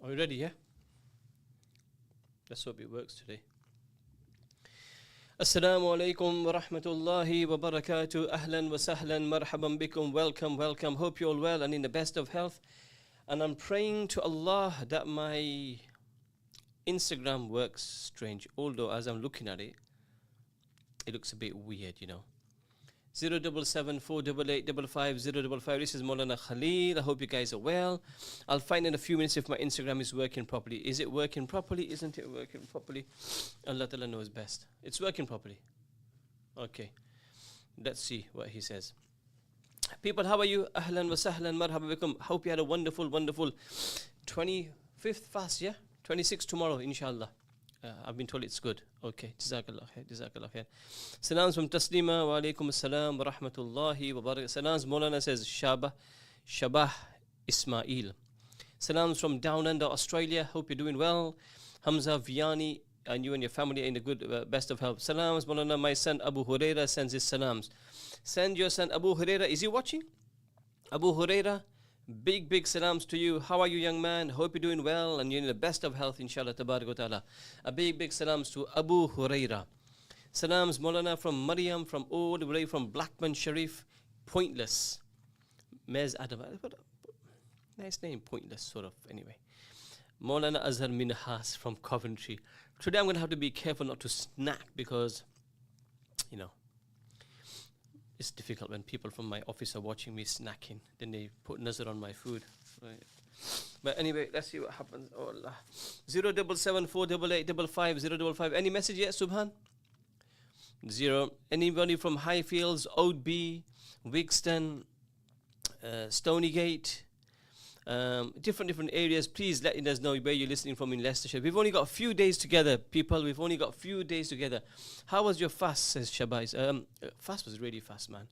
Are you ready, yeah? Let's hope it works today. Assalamu alaikum wa rahmatullahi wa barakatuh. Ahlan wa sahlan, marhaban bikum. Welcome, welcome. Hope you're all well and in the best of health. And I'm praying to Allah that my Instagram works strange. Although as I'm looking at it, it looks a bit weird, you know. 077 488 55055. This is Maulana Khalil. I hope you guys are well. I'll find in a few minutes if my Instagram is working properly. Is it working properly? Isn't it working properly? Allah Ta'ala knows best. It's working properly. Okay. Let's see what he says. People, how are you? Ahlan wa sahlan, marhaba bikum. Hope you had a wonderful, wonderful 25th fast, yeah? 26 tomorrow, inshallah. I've been told it's good. Okay. Jazakallah khair. Jazakallah khair. Salams from Taslima. Wa alaikum assalam wa rahmatullahi wa barakatuh. Salams. Maulana says Shabah Ismail. Salams from Down Under, Australia. Hope you're doing well. Hamza Vianney and you and your family are in the good best of health. Salams. Maulana, my son Abu Huraira sends his salams. Send your son Abu Huraira. Is he watching? Abu Huraira. Big salams to you. How are you, young man? Hope you're doing well and you're in the best of health, inshallah, tabarak wa ta'ala. A big salams to Abu Huraira. Salams, Maulana, from Maryam, from all the way from Blackburn Sharif. Pointless. Mez Adam. Nice name, Pointless, sort of, anyway. Maulana Azhar Minhas from Coventry. Today I'm going to have to be careful not to snack because, you know, it's difficult when people from my office are watching me snacking. Then they put nazar on my food. Right. But anyway, let's see what happens. Oh Allah. 077 488 55055. Any message yet, Subhan? 0. Anybody from Highfields, Oadby, Wigston, Stonygate, different areas, please let us know where you're listening from in Leicestershire. We've only got a few days together, people. We've only got a few days together. How was your fast, says Shabais. Fast was really fast, man.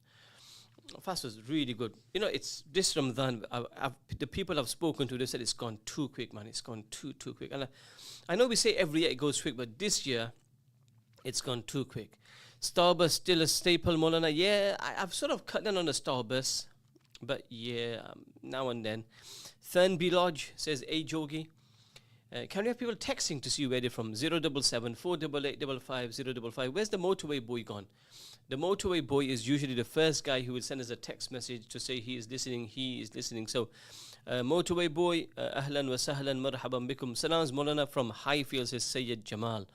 Fast was really good. You know, it's this Ramadan, the people I've spoken to, they said it's gone too quick, man. It's gone too quick. And I know we say every year it goes quick, but this year, it's gone too quick. Starbus still a staple, Maulana. Yeah, I've sort of cut down on the Starbus, but yeah, now and then. Thurnby Lodge says, hey Jogi, can we have people texting to see where they're from? 077 488 55055. Where's the motorway boy gone? The motorway boy is usually the first guy who will send us a text message to say he is listening. So, motorway boy, ahlan wa sahlan, marhaban bikum. Salams Maulana from Highfields, says Sayyid Jamal.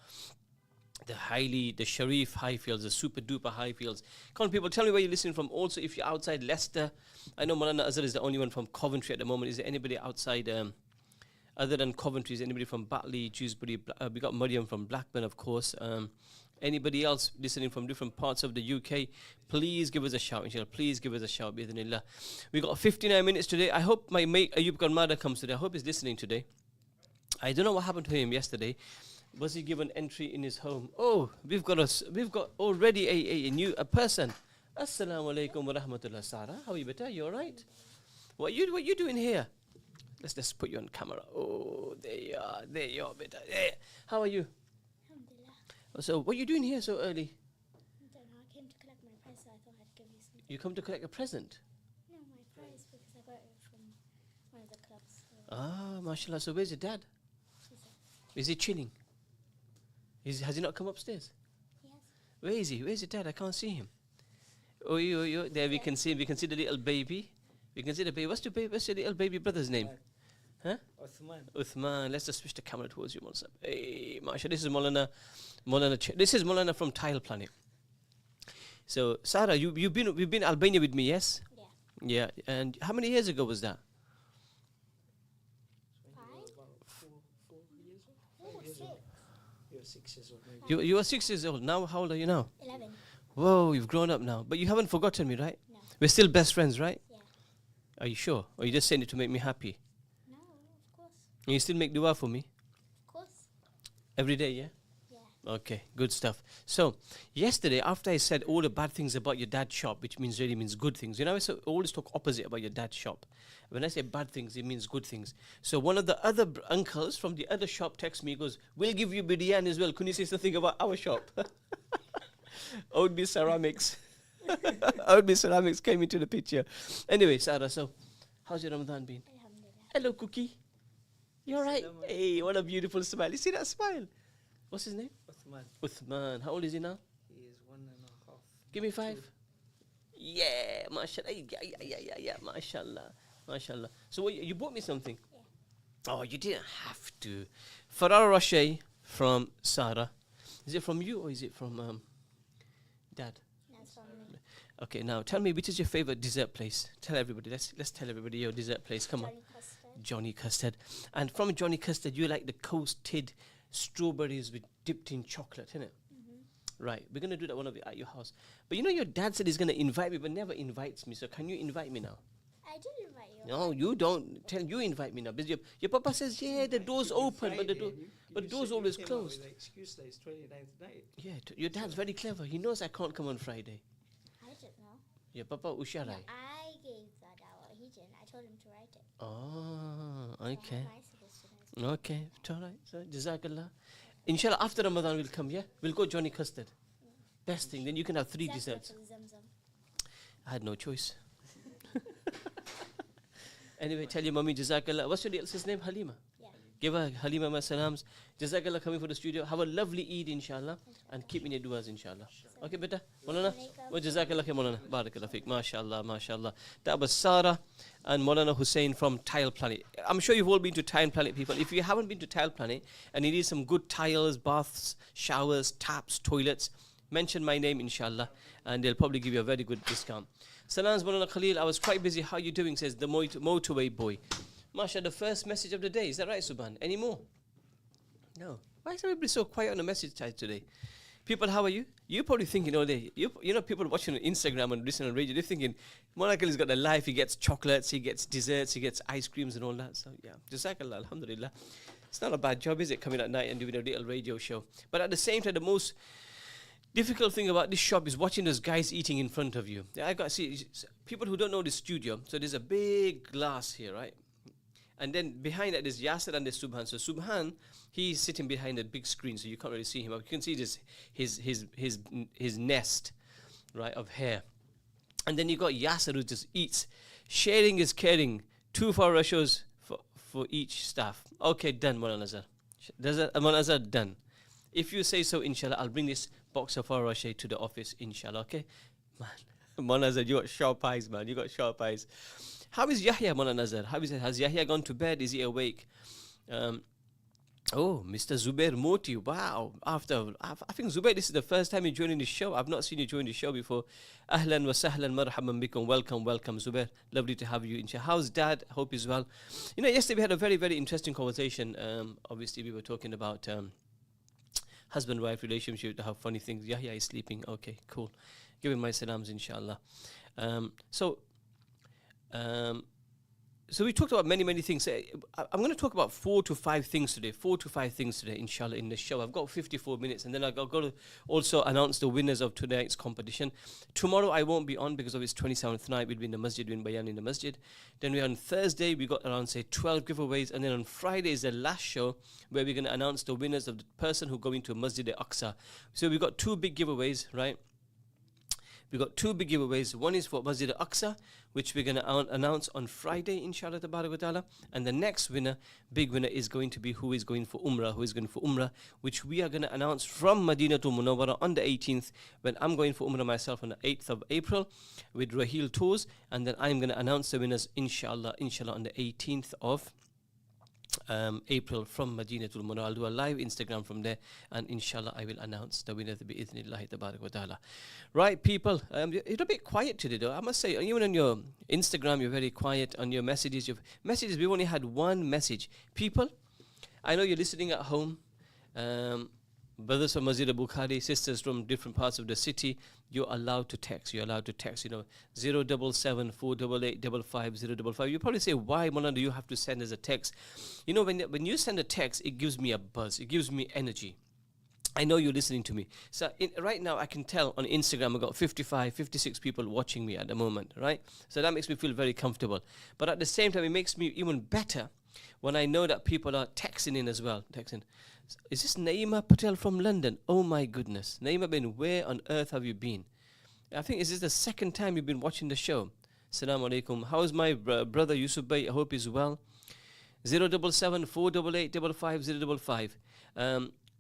The Sharif Highfields, the super duper Highfields. Come on, people, tell me where you're listening from. Also, if you're outside Leicester, I know Maulana Azhar is the only one from Coventry at the moment. Is there anybody outside, other than Coventry? Is there anybody from Batley, Dewsbury? We got Maryam from Blackburn, of course. Anybody else listening from different parts of the UK? Please give us a shout, inshallah. Please give us a shout, bi'idhnillah. We got 59 minutes today. I hope my mate Ayub Karmada comes today. I hope he's listening today. I don't know what happened to him yesterday. Was he given entry in his home? Oh, we've got already a new person. Assalamu alaikum wa rahmatullah. Sarah, how are you, beta? You all right? What you doing here? Let's put you on camera. Oh, there you are, beta. There. How are you? Alhamdulillah. So, what are you doing here so early? I don't know. I came to collect my prize, so I thought I'd give you something. You come to collect a present? No, my prize, because I got it from one of the clubs. So Ah, mashallah. So, where's your dad? Is he chilling? Has he not come upstairs? Yes. Where is he? Where's your dad? I can't see him. Oh, there we can see him. We can see the little baby. We can see the baby. What's your little baby brother's name? Huh? Uthman. Let's just switch the camera towards you, Maulana. Hey, mashallah. This is Maulana. This is Maulana from Tile Planet. So, Sarah, you've been Albania with me, yes? yeah. Yeah. And how many years ago was that? 6 years old. You were 6 years old. Now, how old are you now? 11. Whoa, you've grown up now. But you haven't forgotten me, right? No. We're still best friends, right? Yeah. Are you sure? Or are you just saying it to make me happy? No, of course. And you still make dua for me? Of course. Every day, yeah? Yeah. Okay, good stuff. So, yesterday, after I said all the bad things about your dad's shop, which really means good things, you know, I always talk opposite about your dad's shop. When I say bad things, it means good things. So one of the other uncles from the other shop texts me, goes, we'll give you biryani as well. Can you say something about our shop? Oadby Ceramics. Oadby Ceramics came into the picture. Anyway, Sarah, so how's your Ramadan been? Alhamdulillah. Hello, Cookie. You're right. Hey, what a beautiful smile. You see that smile? What's his name? Uthman. Uthman. How old is he now? He is 1.5. Give me 5. Yeah, mashallah. Yeah, mashallah. Mashallah. So what, you bought me something? Yeah. Oh, you didn't have to. Ferrero Rocher from Sarah. Is it from you or is it from Dad? That's from me. Okay, now tell me, which is your favorite dessert place? Tell everybody. Let's tell everybody your dessert place. Come on. Johnny Custard. Johnny Custard. And from Johnny Custard, you like the coated strawberries with dipped in chocolate, innit? Right, we're going to do that at your house. But you know your dad said he's going to invite me, but never invites me. So can you invite me now? I did invite you. No, you don't. You invite me now. Because your papa says, yeah, the door's open, but the door's always closed. Excuse that it's 29th night. Yeah, your dad's very clever. He knows I can't come on Friday. I didn't know. Yeah, papa usharai. No, I gave that out. He didn't. I told him to write it. Oh, So okay. my suggestion is Okay, it's all right. So, Jazakallah. Inshallah, after Ramadan we'll come, yeah? We'll go Johnny Custard. Best thing. Then you can have 3 desserts. Zamzam. I had no choice. Anyway, tell your mummy Jazakallah. What's your sister's name? Halima. Yeah. Give her Halima my salams. Jazakallah coming for the studio. Have a lovely Eid, inshallah. And keep in your duas, inshallah. Okay, beta? Maulana? Well, Jazakallah khair, Maulana. Barakallah fiqh. MashaAllah, MashaAllah. That was Sarah and Maulana Hussein from Tile Planet. I'm sure you've all been to Tile Planet, people. If you haven't been to Tile Planet and you need some good tiles, baths, showers, taps, toilets, mention my name, inshallah, and they'll probably give you a very good discount. Salams Maulana Khalil, I was quite busy. How you doing? Says the motorway boy. Masha, the first message of the day. Is that right, Subhan? Any more? No. Why is everybody so quiet on the message chat today? People, how are you? You're probably thinking all day. You know, people watching on Instagram and listening on radio, they're thinking, Maulana Khalil's got a life. He gets chocolates, he gets desserts, he gets ice creams and all that. So, yeah. Jazakallah, alhamdulillah. It's not a bad job, is it, coming at night and doing a little radio show? But at the same time, the most difficult thing about this shop is watching those guys eating in front of you. I got see people who don't know the studio. So there's a big glass here, right? And then behind that there's Yasser and there's Subhan. So Subhan, he's sitting behind a big screen, so you can't really see him. But you can see this his nest, right, of hair. And then you got Yasser who just eats. Sharing is caring. 2 Farah shows for each staff. Okay, done, Maulana Azhar. Maulana Azhar, done. If you say so, inshallah, I'll bring this box of Farah Rocher to the office, inshallah, okay? Man, Maulana Azhar, you got sharp eyes, man. You got sharp eyes. How is Yahya, Maulana Azhar? How is it? Has Yahya gone to bed? Is he awake? Oh, Mr. Zubair Moti. Wow. I think, Zubair, this is the first time you're joining the show. I've not seen you join the show before. Ahlan wa sahlan marhaban bikum. Welcome, Zubair. Lovely to have you, inshallah. How's Dad? Hope he's well. You know, yesterday we had a very, very interesting conversation. Obviously, we were talking about husband-wife relationship, how funny things. Yahya is sleeping. Okay, cool. Give him my salams, inshallah. So we talked about many, many things. I'm going to talk about 4 to 5 things today. 4 to 5 things today, inshallah, in the show. I've got 54 minutes, and then I've got to also announce the winners of tonight's competition. Tomorrow I won't be on because of its 27th night. We'll be in the masjid, doing bayan in the masjid. Then on Thursday, we got around, say, 12 giveaways. And then on Friday is the last show where we're going to announce the winners of the person who go into Masjid al-Aqsa. So we've got 2 big giveaways, right? We've got 2 big giveaways. One is for Masjid al-Aqsa, which we're going to announce on Friday, inshallah tabarak wa ta'ala. And the next winner, big winner, is going to be who is going for Umrah, which we are going to announce from Madinatul Munawwara on the 18th, when I'm going for Umrah myself on the 8th of April with Raheel Tours. And then I'm going to announce the winners, inshallah, on the 18th of April from Madinatul Munawwara. I'll do a live Instagram from there, and inshallah I will announce the winner bi-idhnillahi tabarak wa ta'ala. Right, people, you're a bit quiet today though. I must say, even on your Instagram you're very quiet. On your messages, we've only had 1 message. People, I know you're listening at home. Brothers from Masjid al-Bukhari, sisters from different parts of the city, you're allowed to text. You're allowed to text, 077 488 55055. You probably say, why, Maulana, do you have to send us a text? You know, when you send a text, it gives me a buzz. It gives me energy. I know you're listening to me. So right now, I can tell on Instagram, I've got 55, 56 people watching me at the moment, right? So that makes me feel very comfortable. But at the same time, it makes me even better when I know that people are texting in as well. Is this Naima Patel from London? Oh my goodness. Naima bin, where on earth have you been? I think is this the 2nd time you've been watching the show? Assalamu alaikum. How is my brother Yusuf Bey? I hope he's well. 077 488 55055.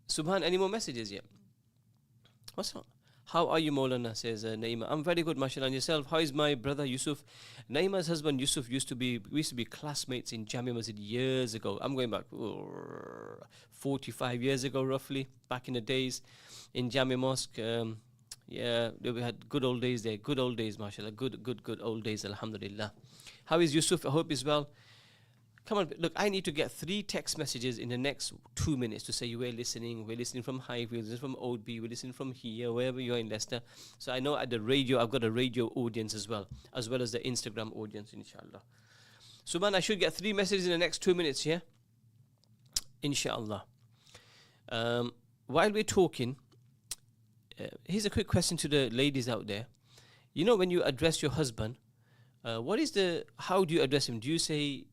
Subhan, any more messages yet? What's wrong? How are you, Maulana? Says Naima. I'm very good, mashallah. And yourself? How is my brother Yusuf? Naima's husband Yusuf we used to be classmates in Jamia Masjid years ago. I'm going back 45 years ago, roughly, back in the days in Jamia Mosque. Yeah, we had good old days there. Good old days, mashallah. Good old days, alhamdulillah. How is Yusuf? I hope he's well. Come on, look, I need to get 3 text messages in the next 2 minutes to say we're listening from Hive, we're listening from OB, we're listening from here, wherever you are in Leicester. So I know at the radio, I've got a radio audience as well as the Instagram audience, inshallah. Subhan, I should get 3 messages in the next 2 minutes, yeah? Inshallah. While we're talking, here's a quick question to the ladies out there. You know, when you address your husband, how do you address him? Do you say,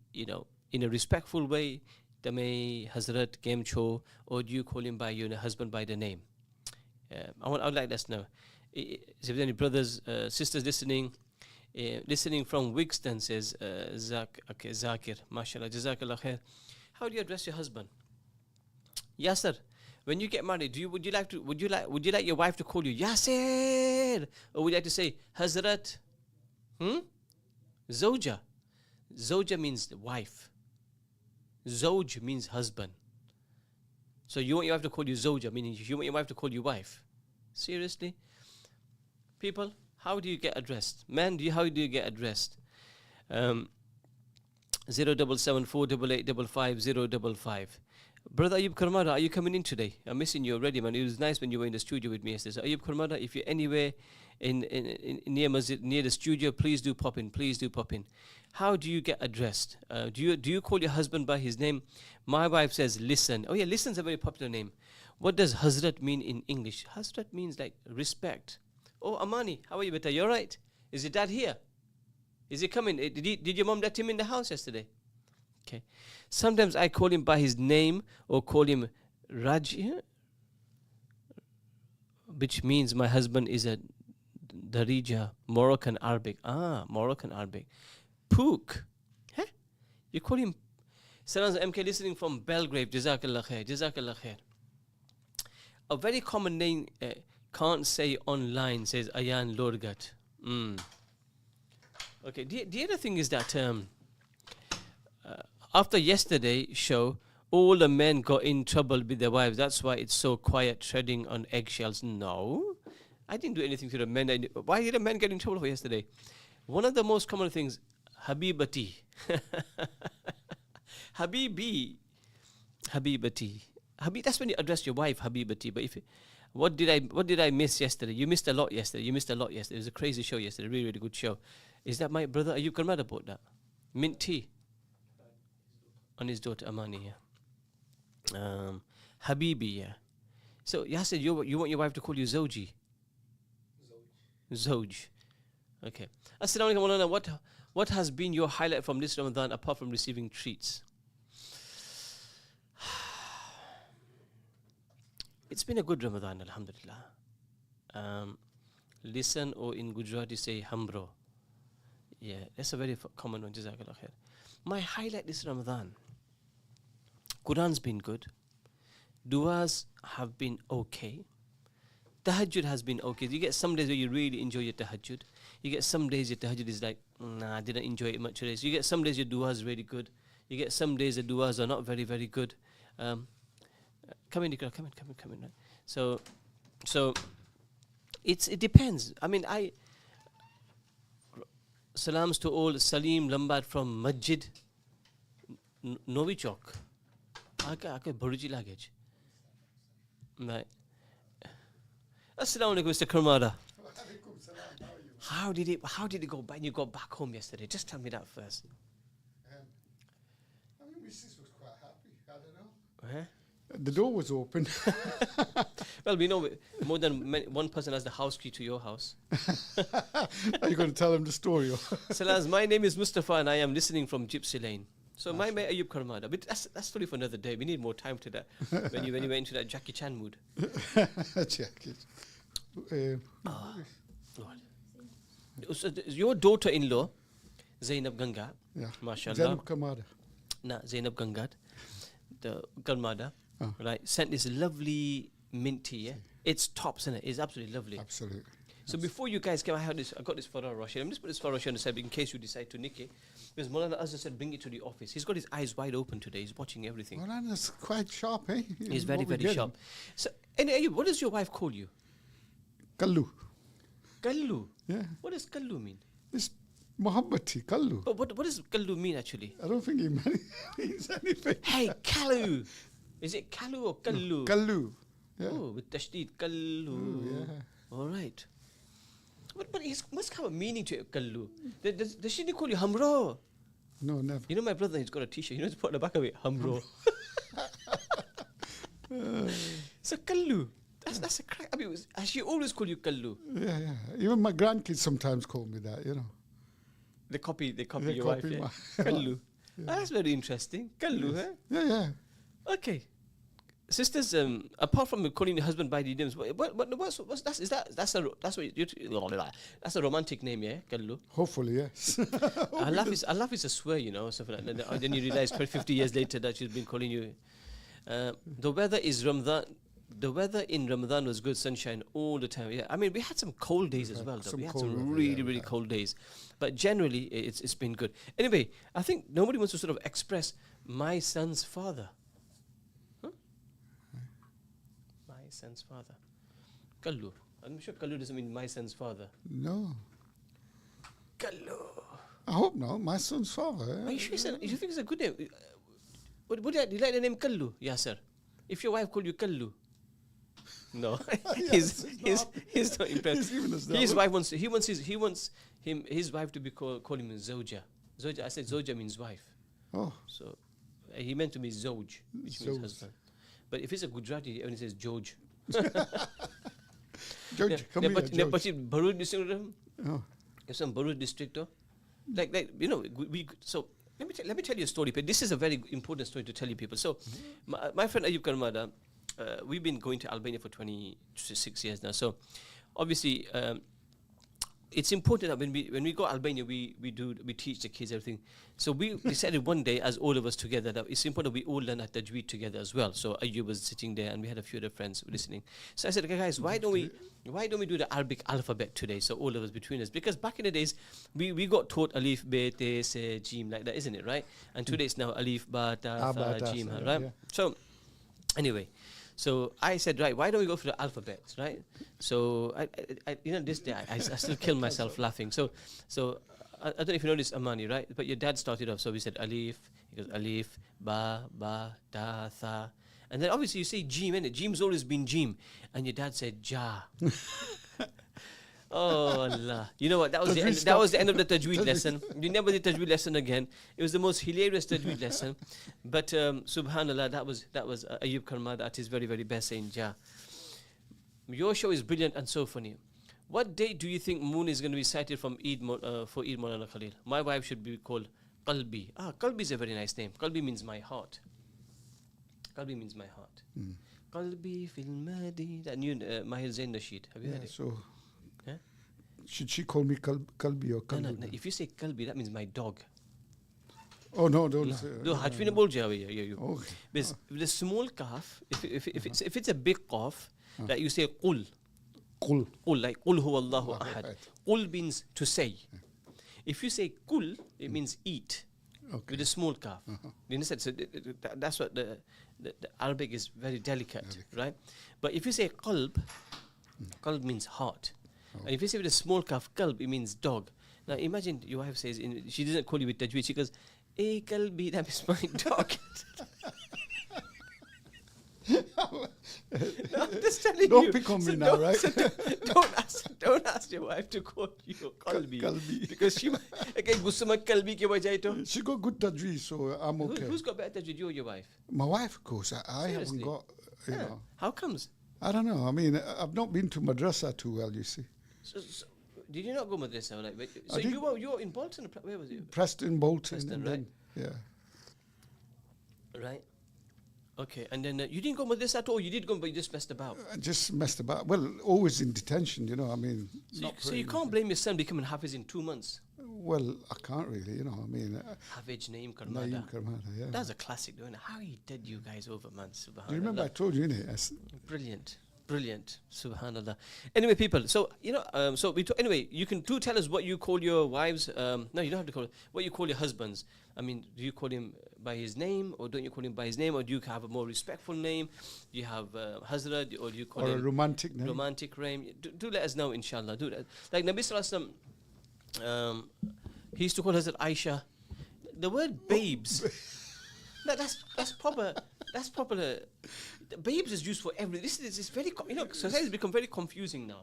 in a respectful way, Dame Hazrat Game Cho, or do you call him by your husband by the name? I would like us to know. If there any brothers, sisters listening from Wigston, says Zakir, mashallah, jazakallah khair. How do you address your husband? Yasser, when you get married, would you like your wife to call you Yasser, or would you like to say Hazrat? Zoja. Zoja means wife. Zoj means husband. So you want your wife to call you Zoja, meaning you want your wife to call you wife. Seriously? People, how do you get addressed? Men, how do you get addressed? 077 488 55055. Brother Ayub Karmada, are you coming in today? I'm missing you already, man. It was nice when you were in the studio with me yesterday. So Ayub Karmada, if you're anywhere in near Masjid, near the studio, please do pop in. Please do pop in. How do you get addressed? Do you call your husband by his name? My wife says listen. Oh yeah, listen's a very popular name. What does Hazrat mean in English? Hazrat means like respect. Oh Amani, how are you, beta? You alright? Is your dad here? Is he coming? Did your mom let him in the house yesterday? Okay. Sometimes I call him by his name or call him Raji, which means my husband is a Darija, Moroccan Arabic. Moroccan Arabic. Pook. Huh? You call him. Salams MK listening from Belgrave. Jazakallah khair. Jazakallah khair. A very common name can't say online, says Ayan Lorgat. Okay. The other thing is that after yesterday's show, all the men got in trouble with their wives. That's why it's so quiet, treading on eggshells. No, I didn't do anything to the men. Why did the men get in trouble for yesterday? One of the most common things, Habibati. Habibati. That's when you address your wife, Habibati. But what did I miss yesterday? You missed a lot yesterday. It was a crazy show yesterday. Really, really good show. Is that my brother Ayub Karmada bought that? Mint tea. On his daughter Amani, yeah. Habibi, yeah. So Yasser, you want your wife to call you Zoji? Zoj. Okay. Assalamu alaikum, Maulana. What has been your highlight from this Ramadan apart from receiving treats? It's been a good Ramadan, alhamdulillah. Listen, or in Gujarati say hambro. Yeah, that's a very common one. Jazakallah khair. My highlight this Ramadan. Quran's been good. Duas have been okay. Tahajjud has been okay. You get some days where you really enjoy your tahajjud. You get some days your tahajjud is like, I didn't enjoy it much today. So you get some days your dua is really good. You get some days the duas are not very, very good. Come in, Nikra, come in. Right? So it depends. I mean, salams to all Salim Lambat from Masjid Novichok. Okay, Burji luggage. Right. Assalamu alaikum, Mr. Karmada. How did it go when you got back home yesterday? Just tell me that first. I mean, Mrs. was quite happy. I don't know. The door was open. Well, we know more than one person has the house key to your house. Are you going to tell them the story? Salaz, my name is Mustafa and I am listening from Gypsy Lane. So my mate Ayub Karmada. But that's story for another day. We need more time to that. when you went into that Jackie Chan mood. Jackie. Lord. So your daughter-in-law, Zainab Ganga, Yeah. mashallah. Zainab Kamada. Zainab Gangat, the Garmada, right, sent this lovely mint tea. Yeah? It's tops, isn't it? It's absolutely lovely. Absolutely. So before you guys came, I got this Ferrero Rocher. Let me just put this Ferrero Rocher on the side in case you decide to nick it. Because Maulana Azhar said, bring it to the office. He's got his eyes wide open today. He's watching everything. Well, that's quite sharp, eh? He's very, very sharp. So, and Ayub, what does your wife call you? Kallu. Kallu. Yeah. What does Kallu mean? It's Muhammadi, Kallu. But what does Kallu mean actually? I don't think he means anything. Hey, Kallu. Is it Kallu or Kallu? Kallu. Yeah. Oh, with tashdid, Kallu. Ooh, yeah. All right. But it must have a meaning to it, Kallu. Does she call you Hamro? No, never. You know my brother, he's got a t-shirt. You know, to put on the back of it, Hamro. So Kallu. That's a crack. I mean, she always call you Kallu. Yeah, yeah. Even my grandkids sometimes call me that, you know. They copy your copy wife, yeah? Kallu. Yeah. That's very interesting. Kallu, Yes. huh? Yeah, yeah. Okay. Sisters, apart from calling your husband by the names, what's that's a romantic name, yeah, Kallu. Hopefully, yes. Allah is a swear, you know, something like that. And then you realize 50 years later that she's been calling you. The weather in Ramadan was good, sunshine all the time. Yeah, I mean we had some cold days as well. We had some really cold days, but generally it's been good. Anyway, I think nobody wants to sort of express my son's father. My son's father. Kallu. I'm sure Kallu doesn't mean my son's father. No. Kallu. I hope not. My son's father. Are you sure you think it's a good name? Would you like the name Kallu? Yes, sir. If your wife called you Kallu. No. he's not impressed. His wife wants his wife to be call him Zoja. Zoja. I said Zoja means wife. Oh. So he meant to be Zoj, which means husband. But if it's a Gujarati, he only says George. George, come here, George. Bharuch district. Oh. If some Bharuch district, like you know, so let me tell you a story. But this is a very important story to tell you people. So my friend Ayub Karmada, we've been going to Albania for 26 years now. So obviously, it's important that when we go to Albania, we teach the kids everything. So we decided one day, as all of us together, that it's important we all learn at Tajweed together as well. So Ayub was sitting there, and we had a few other friends listening. So I said, okay, guys, why don't we do the Arabic alphabet today? So all of us between us, because back in the days we got taught alif, be, te, se, jim, like that, isn't it, right? And today it's now alif, ba, ta, tha, jim, right? Yeah. So anyway. So I said, right, why don't we go for the alphabets, right? So I you know, this day I still kill myself laughing. So I don't know if you know this, Amani, right? But your dad started off, so we said alif. He goes alif, ba, ta, tha, and then obviously you say jim, innit? Jim's always been jim, and your dad said ja. Oh Allah! You know what? That was the end of the Tajweed lesson. We never did Tajweed lesson again. It was the most hilarious Tajweed lesson. But Subhanallah, that was Ayub Karmada at his very, very best saying ja. Your show is brilliant and so funny. What date do you think Moon is going to be cited from Eid for Eid Maulana Khalil? My wife should be called Qalbi. Qalbi is a very nice name. Qalbi means my heart. Qalbi means my heart. Qalbi fil madi. That new Mahir Zain Nasheed. Have you heard it? So should she call me Kalbi or Kalbi? No. If you say Kalbi, that means my dog. Oh no, don't say. No, Hajfina bol jawi. Okay. Because with a small calf, if it's a big calf, that you say Qul. Qul. Qul, like Qul huwa Allahu ahad. Qul means to say. If you say Kul, it means eat. Okay. With a small calf. You understand? So that's what the Arabic is very delicate, right? But if you say qalb, qalb means heart. And if you say with a small calf, kalb, it means dog. Now imagine your wife says, she doesn't call you with tajweed, she goes, "Hey kalbi, that is my dog." No, I'm just telling don't you. pick on me now, right? So don't ask your wife to call you kalbi. Kalbi. Because she might, again, gusama kalbi ke wajah to. She got good tajweed, so I'm okay. Who's got better tajweed, you or your wife? My wife, of course. I haven't got, you know. How comes? I don't know. I mean, I've not been to madrasa too well, you see. So did you not go madrasa? Like, so you were in Bolton. Where was you? Preston, Bolton. Preston, and right? Then, yeah. Right. Okay, and then you didn't go madrasa at all. You did go, but you just messed about. I just messed about. Well, always in detention, you know. I mean, So you can't blame your son becoming Hafiz in 2 months. Well, I can't really, I mean. Havij Naeem Naeem Karmada. Karmada, yeah. That's a classic, don't it? How he did you guys over, man. Subhanallah. Do you remember I told you, innit? Brilliant. Brilliant. Subhanallah. Anyway, people, so, anyway, you can tell us what you call your wives. No, you don't have to call it. What you call your husbands. I mean, do you call him by his name, or don't you call him by his name, or do you have a more respectful name? Do you have Hazrat, or do you call him a romantic name? Romantic name. Do let us know, inshallah. Do that. Like Nabi Sallallahu Alaihi Wasallam, he used to call Hazrat Aisha. The word babes. No, that's proper. That's proper. Babes is used for everything. This is very, society has become very confusing now.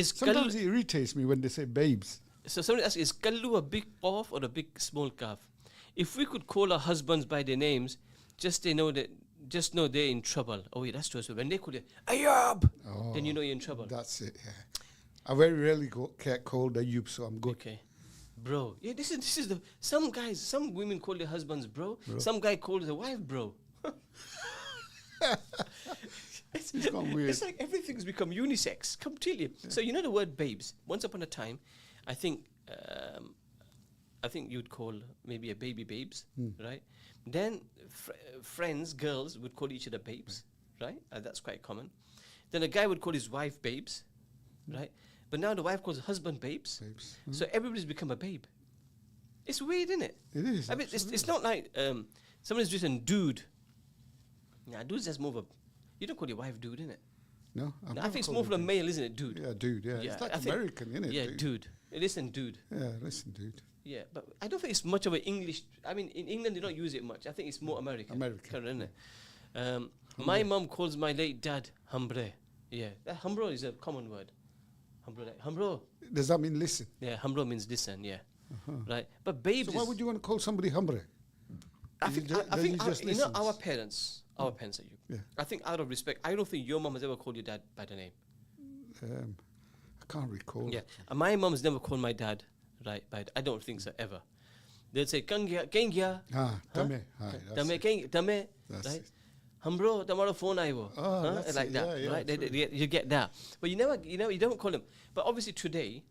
Sometimes it irritates me when they say babes. So somebody asks, is kallu a big qaf or a big small kaf? If we could call our husbands by their names, just know they're in trouble. Oh yeah, that's true. So when they call you Ayub, then you know you're in trouble. That's it. Yeah. I very rarely get called Ayub, so I'm good. Okay. Bro. Yeah, this is the some women call their husbands bro. Some guy calls their wife bro. It's gone weird. It's like everything's become unisex completely. Yeah. So you know the word babes. Once upon a time, I think you'd call maybe a baby babes, right? Then friends, girls would call each other babes, right? That's quite common. Then a guy would call his wife babes, right? But now the wife calls her husband babes. So everybody's become a babe. It's weird, isn't it? It is. I mean, it's not like somebody's written dude. Nah, dude's just more of a... You don't call your wife dude, innit? No, I think it's more for a male, isn't it, dude? Yeah, dude, yeah. It's like American, isn't it? Yeah, dude. Listen, dude. Yeah, listen, dude. Yeah, but I don't think it's much of an English... I mean, in England, they don't use it much. I think it's more American. Isn't it? My mum calls my late dad Hambre. Yeah, that Hambro is a common word. Hambro. Does that mean listen? Yeah, Hambro means listen, yeah. Right? But babes... So why would you want to call somebody Hambre? I think our parents are you. Yeah. I think out of respect, I don't think your mum has ever called your dad by the name. I can't recall. Yeah, my mum's never called my dad I don't think so ever. They'd say Kengya. Dame. Dame. That's Right? it. Hambro, tomorrow phone aivo. That's like it. that, Yeah, right? You get that. But you don't call him. But obviously today,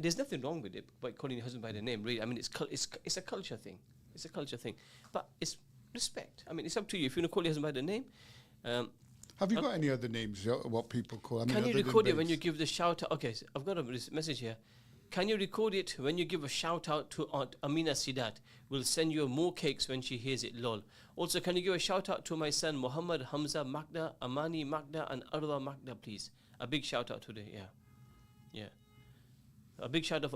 there's nothing wrong with it by calling your husband by the name, really. I mean, it's a culture thing. It's a culture thing. But it's respect. I mean, it's up to you. If you want to call your husband by the name. Have you got any other names, what people call? Can you record it when you give the shout out? Okay, so I've got a message here. Can you record it when you give a shout out to Aunt Amina Sidat? We'll send you more cakes when she hears it, lol. Also, can you give a shout out to my son Muhammad Hamza Magda, Amani Magda, and Arwa Magda, please? A big shout out today, yeah. A big shout out.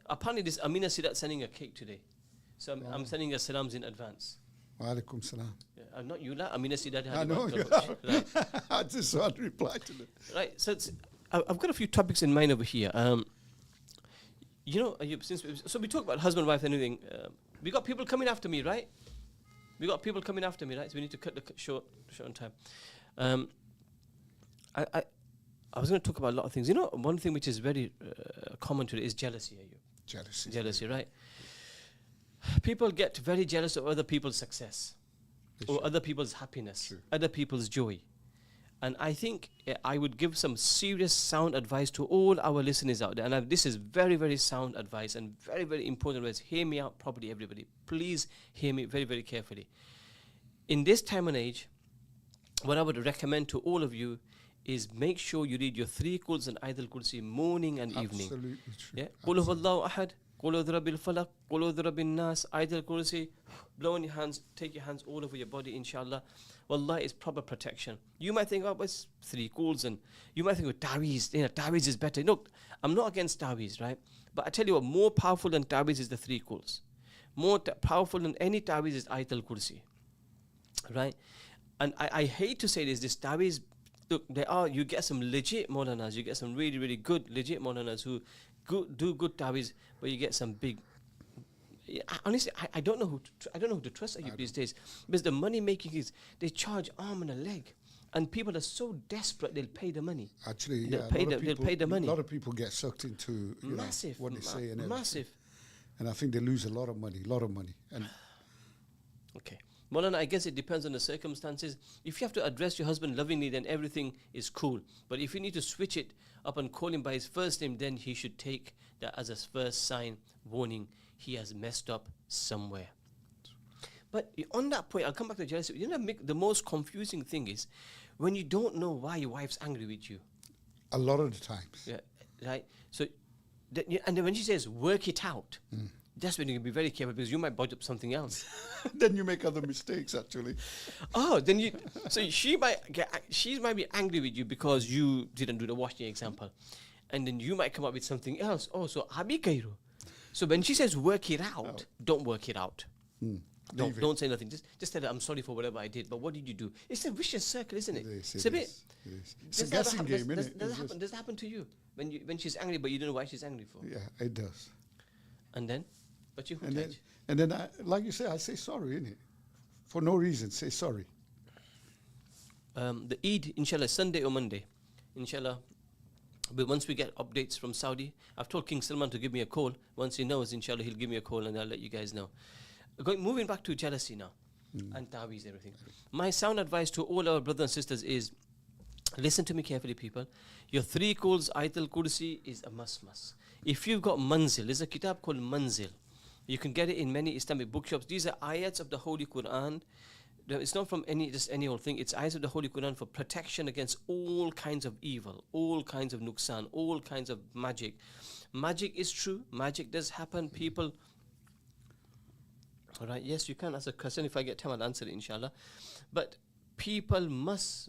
Apparently, this Amina Sidat sending a cake today. So I'm sending her salams in advance. Wa alaikum salam. Yeah, not you, Amina Sidat. I know. Right. I just want to reply to them. Right, so I've got a few topics in mind over here. So we talk about husband, wife, and everything. We got people coming after me, right? So we need to cut the short on time. I was going to talk about a lot of things. One thing which is very common today is jealousy. Jealousy, right? People get very jealous of other people's success, or other people's happiness, other people's joy. And I think I would give some serious sound advice to all our listeners out there. And this is very, very sound advice and very, very important words. Hear me out properly, everybody. Please hear me very, very carefully. In this time and age, what I would recommend to all of you is make sure you read your 3 Quls and Ayatul Kursi morning and evening. Absolutely true. Yeah. Qul huwallahu ahad, Qul udhra bil falaq, Qul udhra bin nas, Ayatul Kursi. Blow on your hands, take your hands all over your body, inshallah. Wallah, it's proper protection. You might think, it's 3 Quls, and you might think, Taweez, Taweez is better. Look, I'm not against Taweez, right? But I tell you what, more powerful than Taweez is the 3 Quls. More powerful than any Taweez is Ayatul Kursi, right? And I hate to say this Taweez, look, you get some legit Maulanas, you get some really, really good legit Maulanas who do good Taweez, but you get some big... Honestly, I don't know who to trust these days, because the money making is they charge arm and a leg, and people are so desperate they'll pay the money. Actually, they'll pay the money. A lot of people get sucked into massive what they say and massive, and I think they lose a lot of money. And okay, Maulana, I guess it depends on the circumstances. If you have to address your husband lovingly, then everything is cool. But if you need to switch it upon calling by his first name, then he should take that as a first sign, warning, he has messed up somewhere. But on that point, I'll come back to jealousy. You know, the most confusing thing is when you don't know why your wife's angry with you. A lot of the times. Yeah, right. So, and then when she says work it out, that's when you can be very careful because you might budge up something else. Then you make other mistakes, actually. Oh, then you. So she might be angry with you because you didn't do the washing example, and then you might come up with something else. Oh, so abi kairo. So when she says work it out, don't work it out. Don't say nothing. Just tell her I'm sorry for whatever I did. But what did you do? It's a vicious circle, isn't it? It's a bit. It's a guessing game, isn't it? Does that happen to you when she's angry, but you don't know why she's angry for? Yeah, it does. And then, but you. And then, like you say, I say sorry, innit? For no reason, say sorry. The Eid, inshallah, Sunday or Monday, inshallah. But once we get updates from Saudi, I've told King Salman to give me a call. Once he knows, inshallah, he'll give me a call and I'll let you guys know. Moving back to jealousy now, and taweez, everything. My sound advice to all our brothers and sisters is, listen to me carefully, people. Your 3 calls, Ayatul Kursi, is a must. If you've got Manzil, there's a kitab called Manzil. You can get it in many Islamic bookshops. These are ayats of the Holy Quran. It's not from just any old thing. It's ayats of the Holy Quran for protection against all kinds of evil, all kinds of nuksan, all kinds of magic. Magic is true. Magic does happen. People. All right. Yes, you can ask a question. If I get time, I'll answer it, inshallah. But people must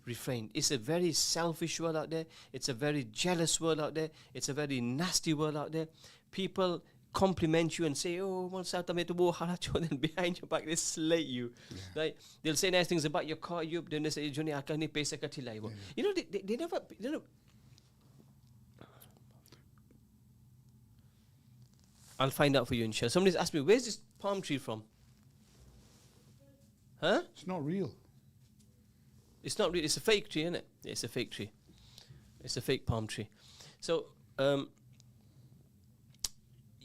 refrain. It's a very selfish world out there. It's a very jealous world out there. It's a very nasty world out there. People compliment you and say, oh, then behind your back they slate you. Right? They'll say nice things about your car. Then they say, Johnny, you know, they never. I'll find out for you, inshallah. Somebody's asked me, where's this palm tree from? Huh? It's not real. It's not real. It's a fake tree, isn't it? It's a fake tree. It's a fake palm tree. So,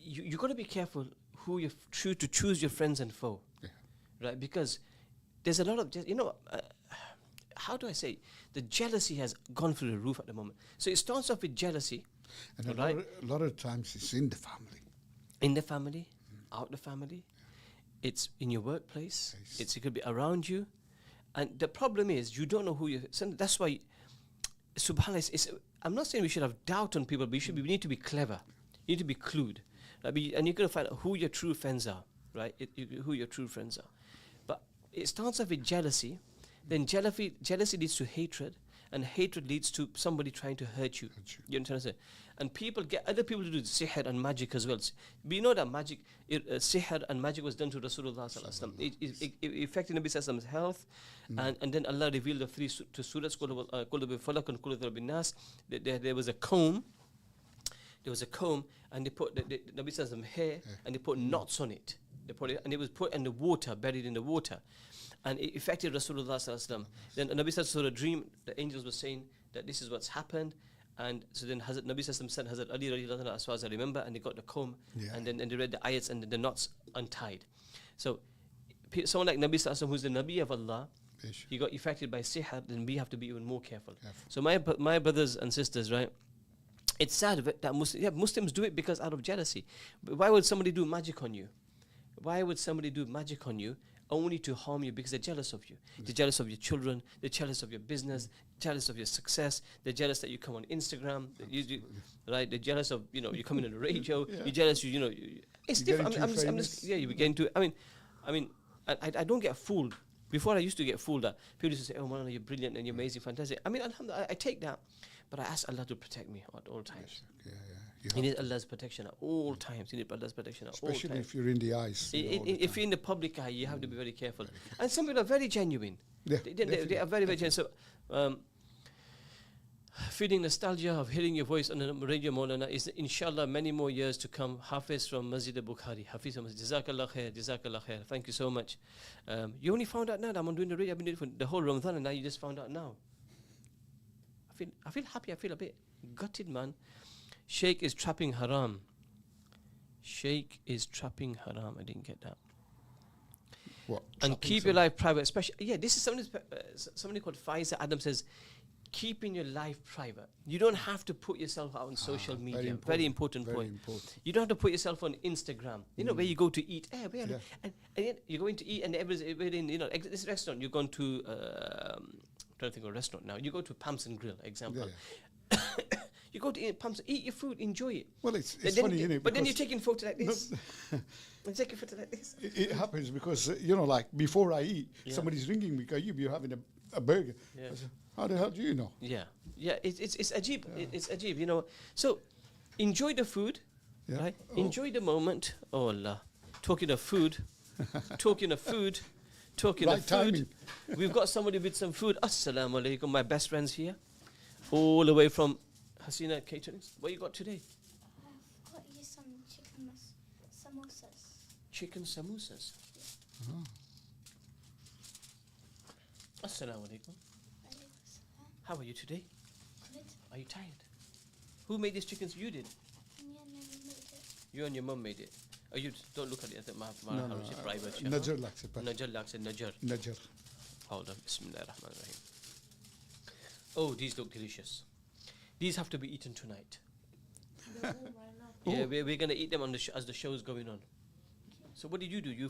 you got to be careful who you choose your friends and foe, right? Because there's a lot of, how do I say? The jealousy has gone through the roof at the moment. So it starts off with jealousy, and a lot of times it's in the family. In the family, out the family, it's in your workplace. It could be around you, and the problem is you don't know who you. That's why, subhanallah, I'm not saying we should have doubt on people, but we need to be clever. You need to be clued. And you're going to find out who your true friends are, right? Who your true friends are. But it starts off with jealousy. Then jealousy leads to hatred. And hatred leads to somebody trying to hurt you. You understand? And people get other people to do sihr and magic as well. We know that magic, sihr and magic was done to Rasulullah sallallahu alaihi wasallam. It affected Nabi sallallahu alaihi wasallam's health, and then Allah revealed the 3 surahs called the Falak and called the Nas. There was a comb. There was a comb, and they put the Nabi sallallahu alaihi wasallam hair, and they put knots on it. They put it, and it was put in the water, buried in the water. And it affected Rasulullah sallallahu alaihi wasallam. Then Nabi sallallahu alaihi wasallam saw a dream. The angels were saying that this is what's happened. And so then Nabi sallallahu alaihi wasallam sent Hazrat Ali radiallahu anhu, as far as I remember, and they got the comb, and then they read the ayats, and the knots untied. So someone like Nabi sallallahu alaihi wasallam, who's the Nabi of Allah, he got affected by sihr, then we have to be even more careful. So my brothers and sisters, right? It's sad that Muslims do it because out of jealousy. But why would somebody do magic on you? Why would somebody do magic on you only to harm you? Because they're jealous of you. They're jealous of your children. They're jealous of your business. Jealous of your success. They're jealous that you come on Instagram. Right? They're jealous of you coming on the radio. You're jealous. It's different. I'm just you begin to. I mean, I don't get fooled. Before I used to get fooled that people used to say, "Oh, man, you're brilliant and you're amazing, fantastic." I mean, alhamdulillah, I take that, but I ask Allah to protect me at all times. You need Allah's protection at all times. You need Allah's protection at all times. Especially if you're in the eyes. If you're in the public eye, you have to be very careful. And some people are very genuine. They are very, very genuine. So, feeling nostalgia of hearing your voice on the radio, Maulana, is inshallah many more years to come. Hafiz from Masjid al-Bukhari. Hafiz from Masjid. Jazakallah khair. Jazakallah khair. Thank you so much. You only found out now that I'm doing the radio. I've been doing it for the whole Ramadan, and now you just found out now. I feel happy. I feel a bit gutted, man. Sheikh is trapping haram. Sheikh is trapping haram. I didn't get that. What? And keep your life private, especially. Yeah, this is somebody called Faiza Adam says, keeping your life private. You don't have to put yourself out on social media. Very important Very point. important. You don't have to put yourself on Instagram. You know, where you go to eat. Yeah. And yet you're going to eat, and everybody's in, you know, this restaurant. You're going to, trying to think of a restaurant now. You go to Pumps and Grill, example. Yeah. You go to Pumps, eat your food, enjoy it. Well, it's Then funny, you- innit? But then you're because taking photo like this. You take a photo like this. it happens because, you know, like before I eat, Yeah. somebody's ringing me, because you're having a burger. Yeah. I say, how the hell do you know? Yeah, it's ajib. It's ajib, you know. So, enjoy the food, Yeah. right? Oh. Enjoy the moment. Oh Allah, talking of food, talking of food, talking Right of food. timing. We've got somebody with some food. Assalamu alaikum, my best friends here, all the way from Hasina Catering. What you got today? I've got you some chicken samosas. Chicken samosas. Oh. Assalamu alaikum. Alaikum salam. How are you today? Good. Are you tired? Who made these chickens? You did. Me and then we made it. You and your mum made it. Oh, you don't look at it. I think No, no, private. Najar likes it, but Najar likes it. Najar. Najar. Hold on. Bismillah ar-Rahman ar-Rahim. Oh, these look delicious. These have to be eaten tonight. Yeah, we're going to eat them on the as the show's going on. So what did you do? You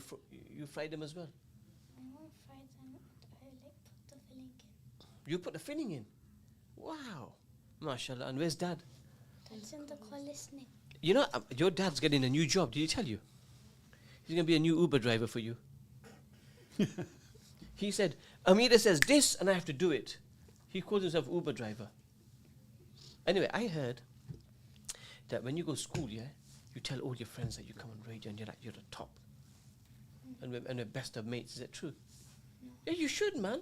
fried them as well? My mom fried them and I put the filling in. You put the filling in? Wow. MashaAllah. And where's Dad? That's in the call listening. You know, your dad's getting a new job. Did he tell you? He's going to be a new Uber driver for you. He said, Amira says this and I have to do it. He calls himself Uber driver. Anyway, I heard that when you go to school, yeah, you tell all your friends that you come on radio and you're the top. And we're best of mates. Is that true? No. Yeah, you should, man.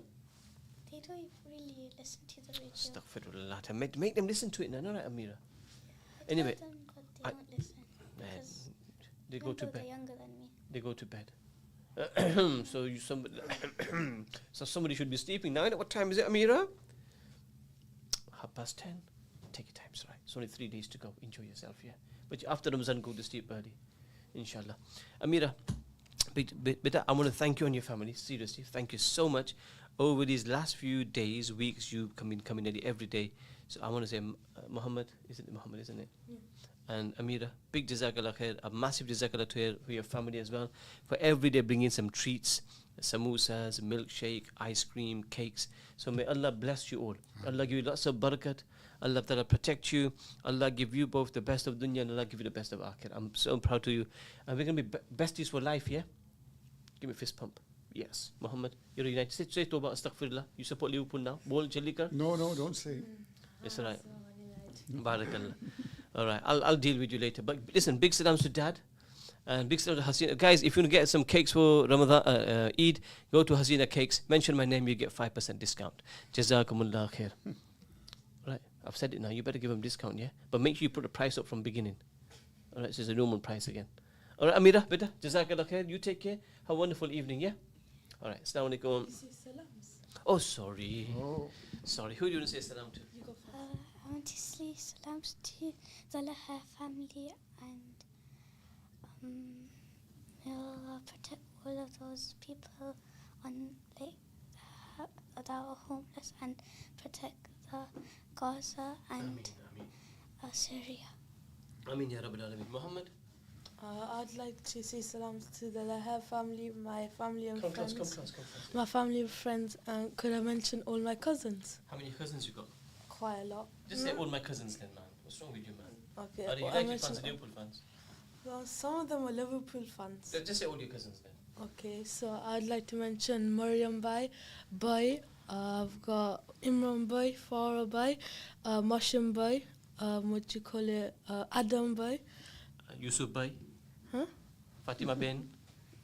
They don't really listen to the radio. Astaghfirullah. Make them listen to it now, not Amira. I Anyway, tell them, but I- they don't listen. Man, Because they go to they're bed. younger than me. They go to bed. So so somebody should be sleeping now. What time is it, Amira? 10:30. Take your time, right? It's only 3 days to go. Enjoy yourself, yeah. But after Ramadan, go to sleep early, inshallah. Amira, beta, I want to thank you and your family. Seriously, thank you so much. Over these last few days, weeks, you come in nearly every day. So I want to say, Muhammad, isn't it? Yeah. And Amira, big jazakallah khair, a massive jazakallah to her, for your family as well, for every day bringing some treats, samosas, milkshake, ice cream, cakes. So may Allah bless you all. Allah give you lots of barakat. Allah Ta'ala protect you. Allah give you both the best of dunya and Allah give you the best of akhir. I'm so proud of you. And we're going to be besties for life, yeah? Give me a fist pump. Yes. Muhammad, you're a United States. Say Tawbah, astaghfirullah. You support Liverpool now. Bol Jalika. No, don't say it. It's all right. Barakallah. All right, I'll deal with you later. But listen, big salams to Dad. And big salams to Hasina. Guys, if you want to get some cakes for Ramadan, Eid, go to Hasina Cakes. Mention my name, you get 5% discount. Jazakumullah khair. Right, I've said it now. You better give them discount, yeah? But make sure you put the price up from beginning. All right, so it's a normal price again. All right, Amira, beta, Jazakallah khair. You take care. Have a wonderful evening, yeah? All right, Assalamu alaikum. Oh, sorry. Oh. Sorry, who do you want to say salam to? I want to say salams to the Laha family and may Allah protect all of those people on that are homeless and protect the Gaza and Syria. Amin ya Rabbil Alameen. Muhammad? I'd like to say salams to the Lahab family, my family and Come friends. close. My family and friends, and could I mention all my cousins? How many cousins you got? Quite a lot. Just say all my cousins then, man. What's wrong with you, man? Okay. Are you well, I United fans mentioned- or Liverpool fans? well, some of them are Liverpool fans. Just say all your cousins then. Okay, so I'd like to mention Mariam Bai, I've got Imran Bai, Farah Bai, Mashim Bai, what you call it, Adam Bai. Yusuf Bhai, Huh? Fatima Ben,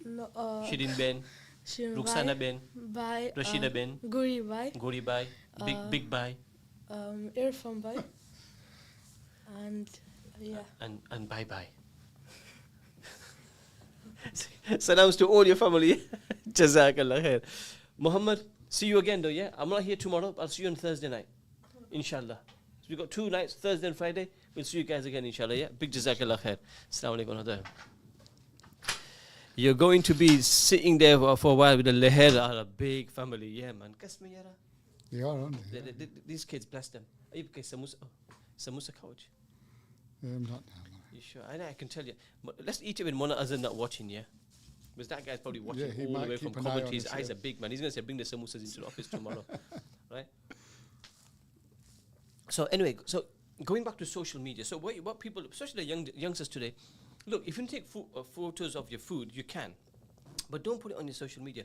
No, Shirin Ben, Shirin Ruxana Ben, Bai, Rashida Ben, Guri Bai, Gori Bhai, Big Bhai, Irfan Bai, and yeah. and Bye Bye. Salams to all your family. Jazakallah khair. Muhammad, see you again though, yeah? I'm not here tomorrow, I'll see you on Thursday night. Inshallah. So we've got 2 nights, Thursday and Friday. We'll see you guys again, inshallah, yeah? Big jazakallah khair. Assalamu alaikum. You're going to be sitting there for a while with the Leher, a big family. Yeah, man. Kasme yara. They are, aren't they? These kids, bless them. Ayub ke samosa couch. I'm not. You sure? I can tell you. But let's eat it when one other not watching, yeah? Because that guy's probably watching he all the might way from keep an eye on Coventry. His us, eyes yeah. are big, man. He's going to say, bring the samosas into the office tomorrow. Right? So anyway, so going back to social media. So what people, especially the youngsters today, look, if you take photos of your food, you can. But don't put it on your social media.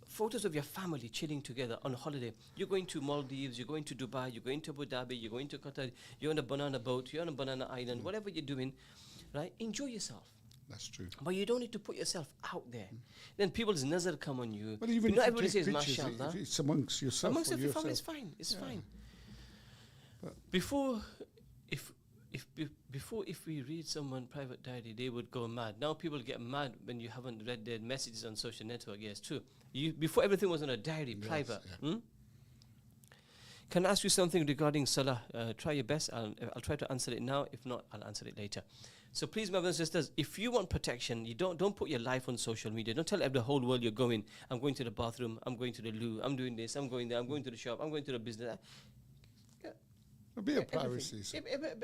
Photos of your family chilling together on holiday. You're going to Maldives, you're going to Dubai, you're going to Abu Dhabi, you're going to Qatar, you're on a banana boat, you're on a banana island, whatever you're doing, right? Enjoy yourself. That's true. But you don't need to put yourself out there. Then people's nazar come on you. But even not if everybody you take says pictures, mashallah. if it's amongst yourself. Amongst or your family, yourself. it's fine. It's fine. But Before, if we read someone's private diary, they would go mad. Now people get mad when you haven't read their messages on social network. Yes, true. Before everything was on a diary, private. yeah. Can I ask you something regarding salah? Try your best. I'll try to answer it now. If not, I'll answer it later. So please, my brothers and sisters, if you want protection, you don't put your life on social media. Don't tell the whole world you're going. I'm going to the bathroom. I'm going to the loo. I'm doing this. I'm going there. I'm going to the shop. I'm going to the business. a bit of Everything. privacy. So.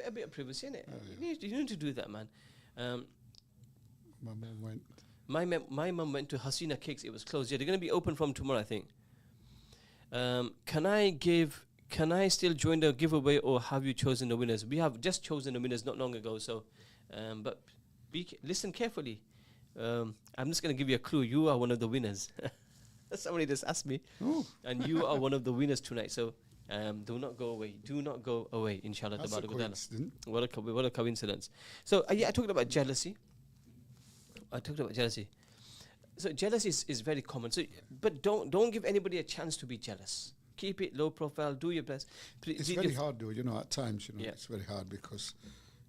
A bit of privacy, innit? Yeah. You need to do that, man. My mum went. My mum went to Hasina Cakes. It was closed. Yeah, they're going to be open from tomorrow, I think. Can I still join the giveaway, or have you chosen the winners? We have just chosen the winners not long ago. So, but listen carefully. I'm just going to give you a clue. You are one of the winners. Somebody just asked me, and you are one of the winners tonight. So. Do not go away. Do not go away, inshallah. That's a coincidence. What a coincidence. So, I talked about jealousy. So, jealousy is very common. So, but don't give anybody a chance to be jealous. Keep it low profile. Do your best. It's very hard, though. At times, it's very hard because,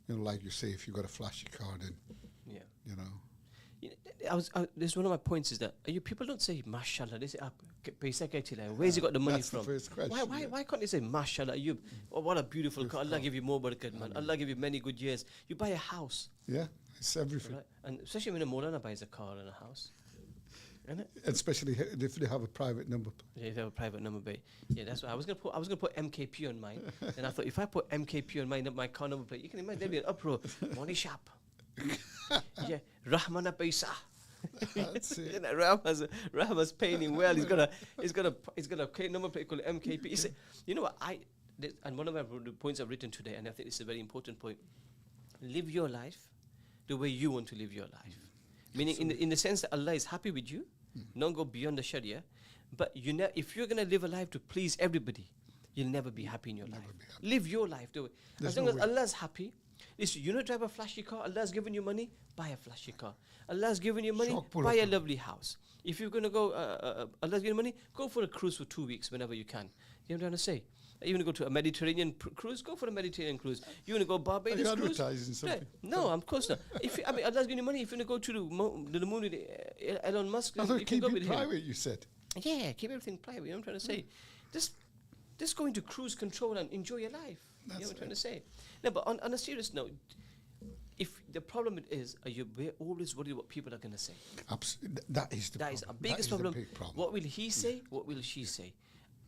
like you say, if you got a flashy car, then, This one of my points is that people don't say mashallah. They say where's he got the money That's from? the first question, Why can't they say mashallah? Oh, what a beautiful car. Allah give you more barakat, man. Allah give you many good years. You buy a house. Yeah, it's everything. Right? And especially when a Maulana buys a car and a house. Isn't it? Especially if they have a private number. Yeah, if they have a private number plate. Yeah, that's why I was gonna put MKP on mine. And I thought if I put MKP on my car number plate, you can imagine there'd be an uproar. Money shop. Yeah, Rahmana Paisa. That's it. Rahma's paying him well. He's got a number plate called MKP. He said, you know what? And one of the points I've written today, and I think this is a very important point. Live your life the way you want to live your life. Meaning in the sense that Allah is happy with you. Don't go beyond the Sharia. But if you're going to live a life to please everybody, you'll never be happy in your life. Live your life the way. As long as Allah's happy. Listen, you drive a flashy car, Allah's given you money, buy a flashy car. Allah's given you money, buy a lovely house. If you're going to go, Allah's given you money, go for a cruise for 2 weeks whenever you can. You know what I'm trying to say? You want to go to a Mediterranean cruise, go for a Mediterranean cruise. You want to go Barbados Are you cruise? advertising something? No, of course not. Allah's giving you money. If you want to go to the moon with Elon Musk, I you thought can keep go it with private, him. you said. Yeah, keep everything private. You know what I'm trying to say? Just go into cruise control and enjoy your life. You know what I'm trying to say? No, but on a serious note, if the problem is, we're always worried what people are going to say. Absolutely. That is the problem. That is our biggest problem. The big problem. What will he say? What will she say?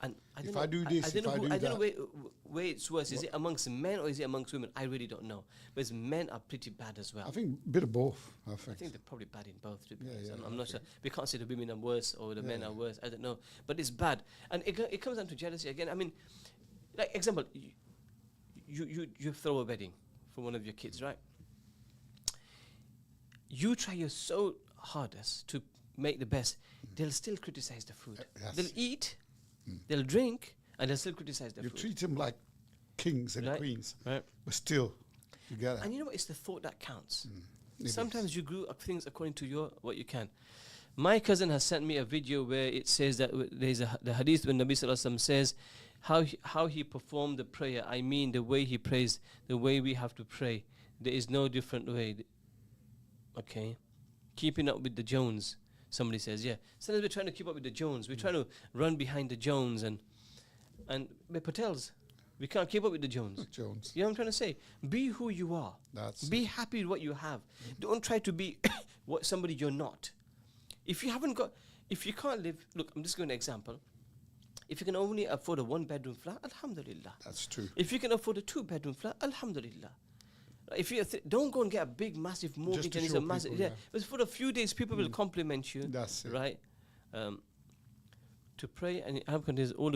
And I don't If know, I do this, if I do don't know that. where it's worse. Is it amongst men or is it amongst women? I really don't know. But men are pretty bad as well. I think a bit of both. I I think. think they're probably bad in both. To be Yeah, honest. yeah, I'm not sure. We can't say the women are worse or the men are worse. I don't know. But it's bad. And it comes down to jealousy again. I mean, like example, you throw a wedding for one of your kids, right? You try your so hardest to make the best. They'll still criticize the food. Yes. They'll eat, they'll drink, and they'll still criticize the You food. treat them like kings and queens, Right. but still, you get it. And you know what? It's the thought that counts. It Sometimes is. you grew up things according to what you can. My cousin has sent me a video where it says that there's the hadith when Nabi Sallallahu Alaihi Wasallam says how he performed the prayer. I mean the way he prays, the way we have to pray. There is no different way. Okay. Keeping up with the Jones. Somebody says, yeah. Sometimes we're trying to keep up with the Jones. We're trying to run behind the Jones and we're Patels. We can't keep up with the Jones. Jones. You know what I'm trying to say? Be who you are. Be happy with what you have. Don't try to be what somebody you're not. If you can't live, look, I'm just giving an example. If you can only afford a 1-bedroom flat, alhamdulillah. That's true. If you can afford a 2-bedroom flat, alhamdulillah. If you don't go and get a big, massive mortgage, Just to and it's show a massive, people, yeah. But for a few days, people will compliment you, That's it. right? To pray and Arab countries, all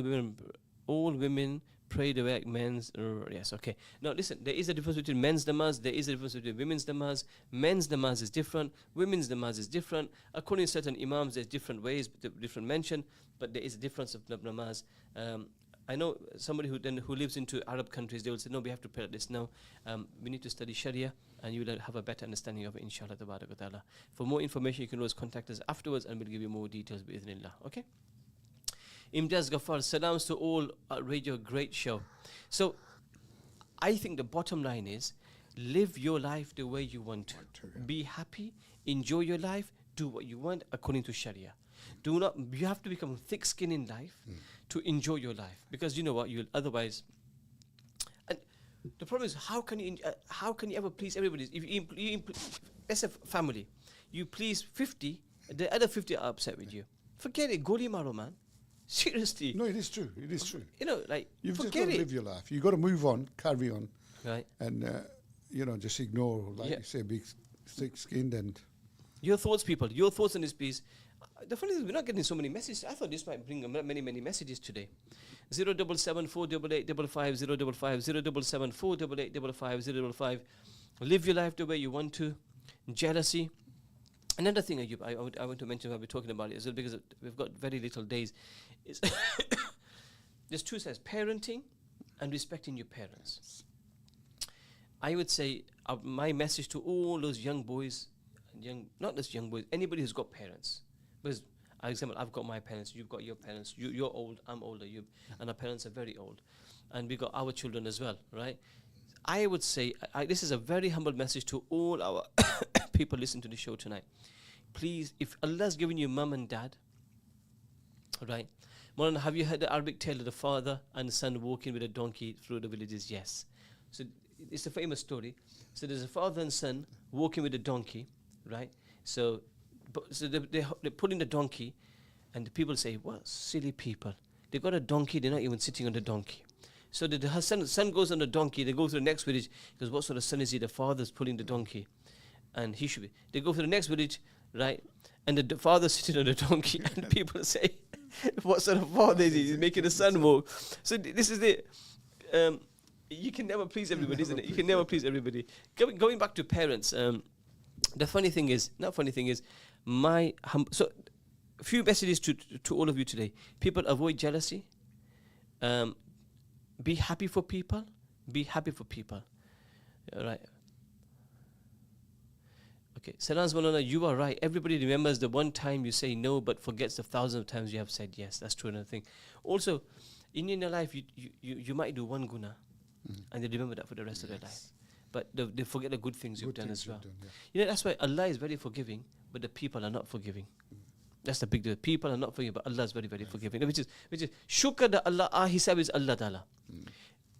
women pray the way like men's. Yes, okay. Now listen, there is a difference between men's namaz. There is a difference between women's namaz. Men's namaz is different. Women's namaz is different. According to certain imams, there's different ways, different mention, but there is a difference of namaz. I know somebody who lives into Arab countries, they will say, no, we have to pray like this. No, we need to study Sharia, and you will have a better understanding of it, inshallah. Ta'ala. For more information, you can always contact us afterwards, and we'll give you more details, bi'idhnillah. Okay? Imtiaz Ghaffar, salams to all at Radio, great show. So, I think the bottom line is, live your life the way you want to. Be happy, enjoy your life, do what you want according to Sharia. You have to become thick-skinned in life to enjoy your life, because you know what, you'll otherwise. And the problem is, how can you ever please everybody? If you let's say family, you please 50, the other 50 are upset with you. Forget it, goli maro, man. Seriously. No, it is true. It is true. You know, like, You've just forget got to it. live your life. You've got to move on, carry on, Right. and just ignore, like you say, being thick-skinned and. Your thoughts, people. Your thoughts on this, please. The funny thing is, we're not getting so many messages. I thought this might bring many messages today. 077 488 55 055 077 488 55 055. Live your life the way you want to. Jealousy. Another thing, Ayub, I want to mention while we're talking about it as well, because we've got very little days. Is there's two sides: parenting and respecting your parents. I would say my message to all those young boys, not just young boys, anybody who's got parents. Because, for example, I've got my parents, you've got your parents, you're old, I'm older, and our parents are very old. And we've got our children as well, right? I would say, this is a very humble message to all our people listening to the show tonight. Please, if Allah's given you mum and dad, right? Maulana, have you heard the Arabic tale of the father and son walking with a donkey through the villages? Yes. So it's a famous story. So there's a father and son walking with a donkey, right? So they put in the donkey, and the people say, what silly people. They got a donkey, they're not even sitting on the donkey. So the son goes on the donkey, they go to the next village, because what sort of son is he? The father's pulling the donkey. And he should be. They go to the next village, right? And the father's sitting on the donkey, and people say, what sort of father is he? He's making the son walk. So this is the... you can never please everybody, isn't it? You can never please everybody. Going back to parents, the funny thing is, so a few messages to all of you today. People, avoid jealousy. Be happy for people. Be happy for people. Right. Okay. Salams Malana, you are right. Everybody remembers the one time you say no, but forgets the thousands of times you have said yes. That's true. Another thing. Also, in your life, you might do one guna, and they remember that for the rest of their life. But they forget the good things you've done as well. You know, that's why Allah is very forgiving, but the people are not forgiving. That's the big deal. People are not forgiving, but Allah is very, very forgiving. Which is shukr that Allah, our hisab is Allah Ta'ala.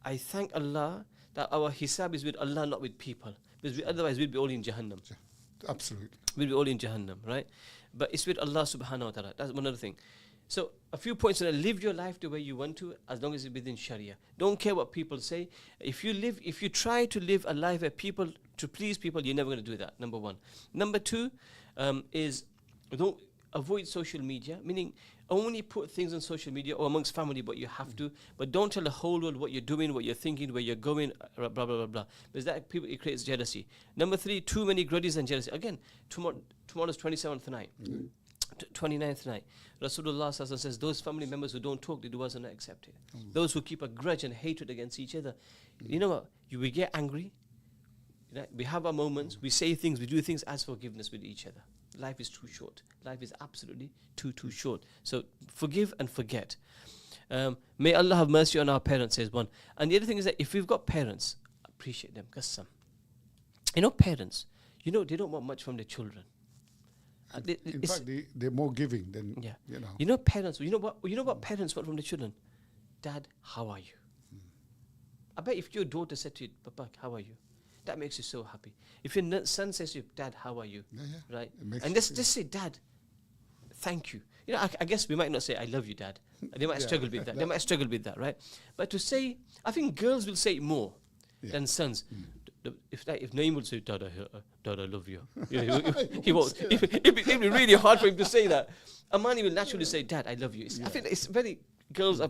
I thank Allah that our hisab is with Allah, not with people. Because otherwise we'd be all in Jahannam. Absolutely. We'll be all in Jahannam, right? But it's with Allah subhanahu wa ta'ala. That's one other thing. So a few points on that. Live your life the way you want to, as long as it's within Sharia. Don't care what people say. If you try to live a life to please people, you're never going to do that, number one. Number two is don't avoid social media, meaning only put things on social media or amongst family, but you have to. But don't tell the whole world what you're doing, what you're thinking, where you're going, blah, blah, blah, blah. Because it creates jealousy. Number three, too many grudges and jealousy. Again, tomorrow's 27th night. 29th night. Rasulullah says, those family members who don't talk, the du'as are not accepted. Those who keep a grudge and hatred against each other. You know what? We get angry. You know, we have our moments. We say things. We do things as forgiveness with each other. Life is too short. Life is absolutely too short. So forgive and forget. May Allah have mercy on our parents, says one. And the other thing is that if we've got parents, appreciate them. Qassam. You know, parents, they don't want much from their children. In fact, they're more giving than, You know, parents, you know what parents want from their children? Dad, how are you? I bet if your daughter said to you, Papa, how are you? That makes you so happy. If your son says to you, Dad, how are you? Right? And just say, Dad, thank you. You know, I guess we might not say, I love you, Dad. They might struggle with that. They might struggle with that, right? But to say, I think girls will say it more than sons. If Naeem would say, Dad, I love you. He won't. It'd be really hard for him to say that. Amani will naturally say, Dad, I love you. I think it's very, girls are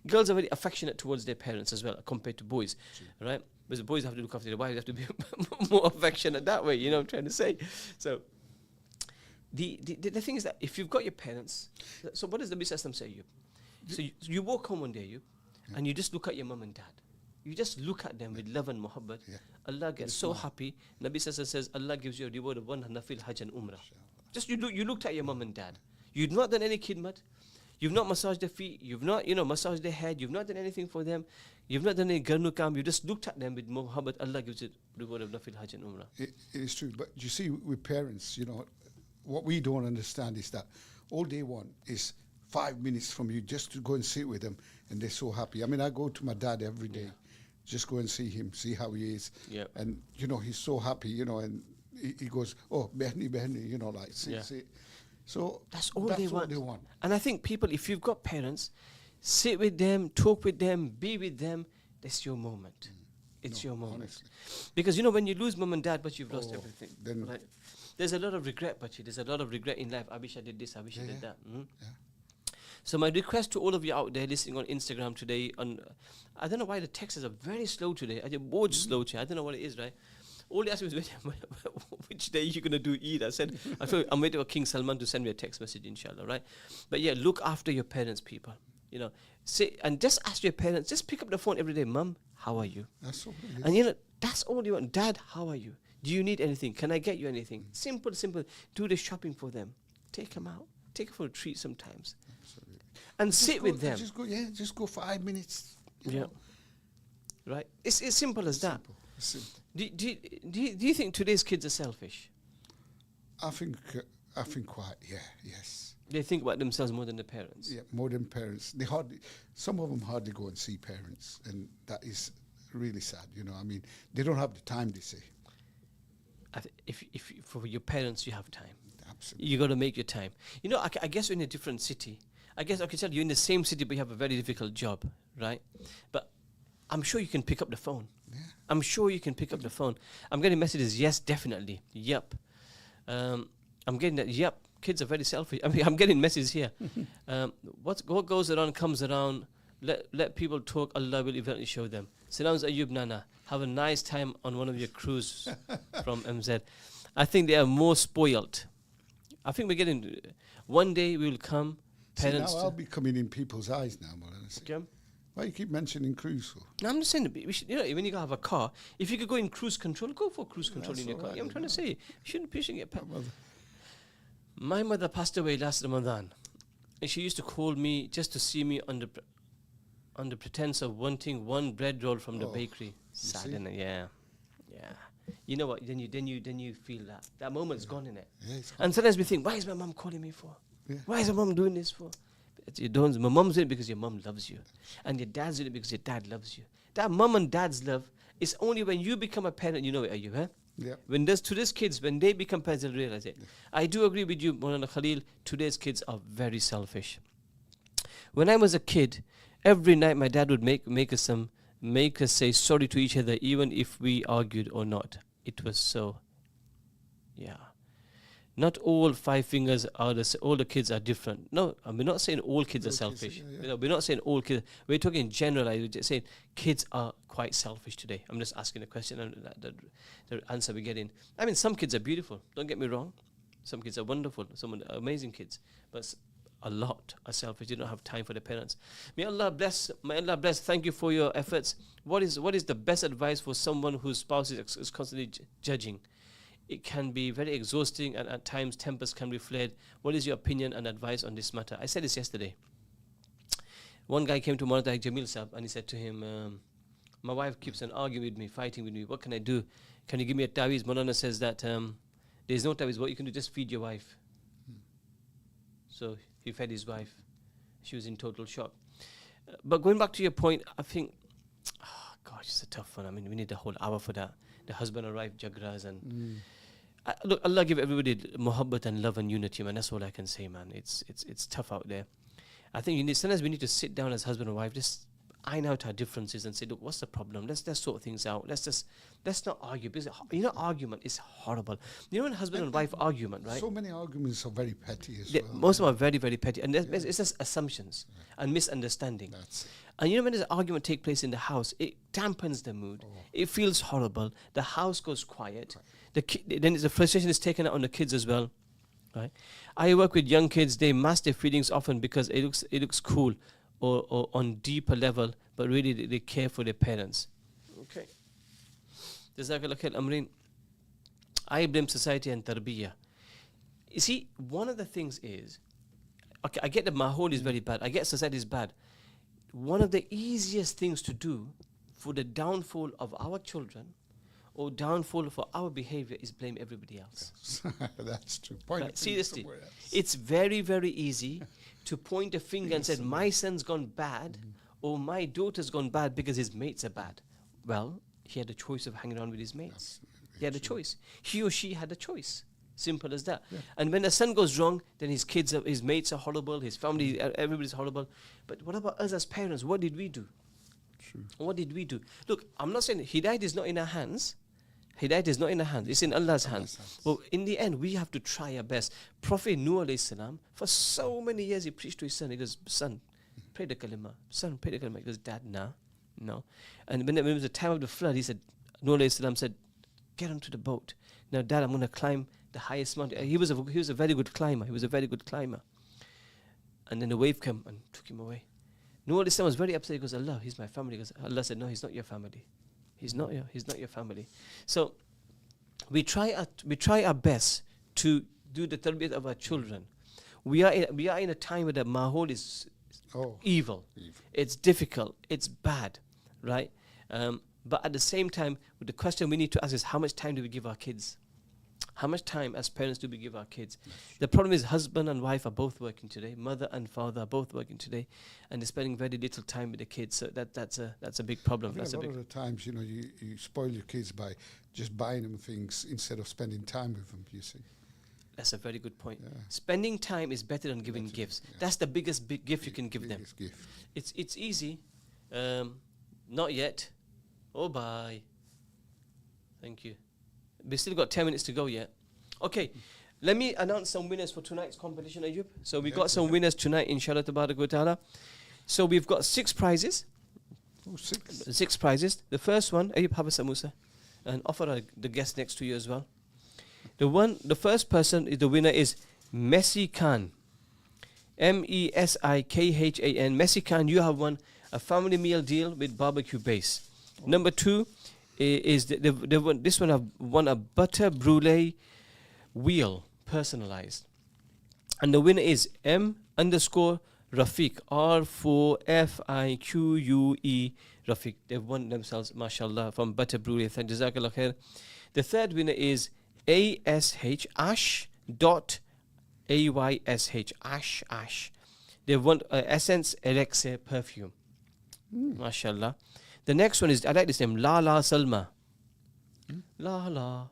girls are very affectionate towards their parents as well compared to boys, right? Because the boys have to look after their wives, they have to be more affectionate that way, you know what I'm trying to say? So, the thing is that if you've got your parents, so what does the Nabi say you? So you walk home one day, and you just look at your mum and dad. You just look at them with love and muhabbat. Allah gets so happy. Nabi says, Allah gives you a reward of 1 nafil hajj and umrah. Just you looked at your mum and dad. You've not done any khidmat. You've not massaged their feet. You've not, massaged their head. You've not done anything for them. You've not done any garnukam. You just looked at them with muhabbat. Allah gives you a reward of nafil hajj and umrah. It is true. But you see, with parents, what we don't understand is that all they want is 5 minutes from you just to go and sit with them, and they're so happy. I mean, I go to my dad every day, just go and see him, see how he is. And, he's so happy, and he goes, oh, behni, like, sit. So that's all they want. And I think people, if you've got parents, sit with them, talk with them, be with them, that's your moment. It's your moment. Honestly. Because, when you lose mum and dad, but you've lost everything. Then right? There's a lot of regret, Bachi. There's a lot of regret in life. I wish I did this, I wish I did that. So my request to all of you out there listening on Instagram today, I don't know why the texts are very slow today. I just bored slow today. I don't know what it is, right? All they asked me was, which day you going to do Eid? I said, I'm waiting for King Salman to send me a text message, inshallah, right? But yeah, look after your parents, people. Say, and just ask your parents, just pick up the phone every day. Mum, how are you? That's all it is. And that's all you want. Dad, how are you? Do you need anything? Can I get you anything? Simple. Do the shopping for them. Take them out. Take them for a treat sometimes. Absolutely. And just sit with them. Just go 5 minutes. Right? It's as simple as that. Simple. Do you think today's kids are selfish? I think quite, yes. They think about themselves more than their parents. Yeah, more than parents. Some of them hardly go and see parents, and that is really sad. I mean, they don't have the time, they say. If for your parents you have time, absolutely, you got to make your time. I guess you're in a different city. I guess I can tell you're in the same city, but you have a very difficult job, right? But I'm sure you can pick up the phone. Yeah. I'm sure you can pick up the phone. I'm getting messages. Yes, definitely. Yep. I'm getting that. Yep. Kids are very selfish. I mean, I'm getting messages here. What goes around comes around. Let people talk. Allah will eventually show them. Salams Ayub Nana. Have a nice time on one of your cruises from MZ. I think they are more spoiled. I think we're getting. One day we will come. Parents. Now I'll be coming in people's eyes now, okay. Why you keep mentioning cruise for? No, I'm just saying, we should, when you have a car, if you could go in cruise control, go for cruise control in your car. I'm trying to say, you shouldn't get My mother passed away last Ramadan, and she used to call me just to see me under pretense of wanting one bread roll from the bakery. Sad, isn't it? Yeah. You know what? Then you feel that moment's gone, in it. Yeah, and sometimes we think, why is my mom calling me for? Yeah. Why is my mom doing this for? My mom's doing it because your mom loves you, and your dad's doing it because your dad loves you. That mom and dad's love is only when you become a parent. You know it, are you? Huh? Yeah. When today's kids, when they become parents, they'll realize it. Yeah. I do agree with you, Maulana Khalil. Today's kids are very selfish. When I was a kid, every night my dad would make us say sorry to each other, even if we argued or not. It was so. Yeah. Not all 5 fingers are all the kids are different. No, we're not saying all kids are selfish. We're not saying all kids. We're talking in general. We're just saying kids are quite selfish today. I'm just asking a question, and the answer we're getting. I mean, some kids are beautiful. Don't get me wrong. Some kids are wonderful. Some are amazing kids. But a lot are selfish. They don't have time for their parents. May Allah bless. Thank you for your efforts. What is the best advice for someone whose spouse is constantly judging? It can be very exhausting, and at times tempers can be flared. What is your opinion and advice on this matter? I said this yesterday. One guy came to Maulana Jamil Sahab and he said to him, my wife keeps on arguing with me, fighting with me. What can I do? Can you give me a tawiz? Maulana says that there's no tawiz. What you can do, just feed your wife. So he fed his wife. She was in total shock. But going back to your point, I think, gosh, it's a tough one. I mean, we need a whole hour for that. The husband and wife jagras and Look, Allah give everybody muhabbat and love and unity, man. That's all I can say, man. It's tough out there. I think sometimes we need to sit down as husband and wife, just iron out our differences and say, look, what's the problem? Let's sort things out. Let's not argue. Because, argument is horrible. When husband and wife argument, right? So many arguments are very petty as well. Most of them are very, very petty. And it's just assumptions and misunderstanding. That's it. And when there's an argument take place in the house, it dampens the mood. It feels horrible. The house goes quiet. Then the frustration is taken out on the kids as well. Right? I work with young kids. They mask their feelings often because it looks cool or on deeper level, but really they care for their parents. Okay. Jazakallah khair, Amreen. I blame society and tarbiyah. You see, one of the things is, okay, I get the mahol is very bad. I get society is bad. One of the easiest things to do for the downfall of our children or downfall for our behavior is blame everybody else. That's true. Point Right, the finger seriously, somewhere else. it's very, very easy to point a finger and say, my son's gone bad or my daughter's gone bad because his mates are bad. Well, he had a choice of hanging around with his mates. He had a choice. He or she had a choice. Simple as that. Yeah. And when the son goes wrong, then his mates are horrible, his family, everybody's horrible. But what about us as parents? What did we do? True. What did we do? Look, I'm not saying Hidayat is not in our hands. Hidayat is not in our hands. It's in Allah's hands. Well, in the end, we have to try our best. Prophet Nuh alayhi salam, for so many years, he preached to his son. He goes, son, pray the kalima. Son, pray the kalima. He goes, Dad, no. And when it was the time of the flood, he said, Nuh alayhi salam said, get onto the boat. Now, Dad, I'm going to climb the highest mountain. He was a very good climber. And then the wave came and took him away. Nuh alayhi salam was very upset. He goes, Allah, he's my family. He goes, Allah said, no, he's not your family. He's not your family. So we try our best to do the tarbiyat of our children. We are in a time where the mahol is evil. It's difficult. It's bad, right? But at the same time, the question we need to ask is, how much time do we give our kids? How much time as parents do we give our kids? The problem is husband and wife are both working today. Mother and father are both working today. And they're spending very little time with the kids. So that's a big problem. A lot of the times, you spoil your kids by just buying them things instead of spending time with them, you see. That's a very good point. Yeah. Spending time is better than giving gifts. Yeah. That's the biggest gift you can give them. Gift. It's easy. Not yet. Oh, bye. Thank you. We still got 10 minutes to go yet. Okay, let me announce some winners for tonight's competition, Ayub. So we got some winners tonight, inshallah tabarak wa ta'ala. So we've got 6 prizes. Oh, 6. 6 prizes. The first one, Ayub, have a samosa. And offer the guest next to you as well. The first person, the winner is Messi Khan. Mesikhan. Messi Khan, you have won a family meal deal with barbecue base. Number 2 is this one have won a butter brulee wheel, personalized. And the winner is M_Rafiq, R4FIQUE Rafiq. They've won themselves, mashallah, from butter brulee. Thank Jazakallah khair. The third winner is ASH Ash. They've won Essence Elixir perfume. Mashallah. The next one is, I like this name, Lala Salma. Lala.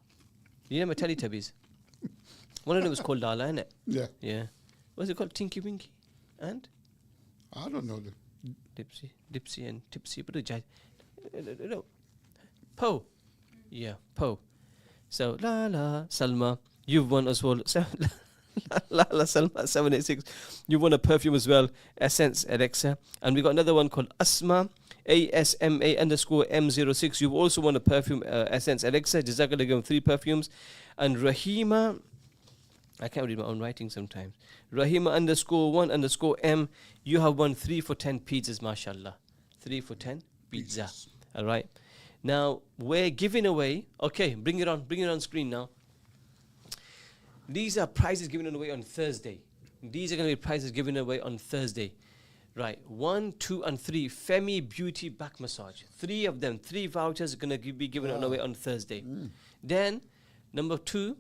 You know my Teletubbies? One of them was called Lala, isn't it? Yeah. What's it called? Tinky Winky? And? I don't know. Dipsy and Tipsy. No. Poe. Yeah, Poe. So, Lala Salma. You've won as well. Lala Salma 786. You won a perfume as well, Essence Elixir. And we got another one called Asma, ASMA_M06. You've also won a perfume, Essence Elixir. Jazakallah, give 3 perfumes. And Rahima, I can't read my own writing sometimes. Rahima_1_M. You have won 3 for 10 pizzas, mashallah. 3 for 10 pizza. All right. Now we're giving away. Okay, bring it on screen now. These are prizes given away on Thursday. These are going to be prizes given away on Thursday. Right, 1, 2, and 3. Femi Beauty Back Massage. 3 of them. 3 vouchers are going to be given away on Thursday. Then, number 2,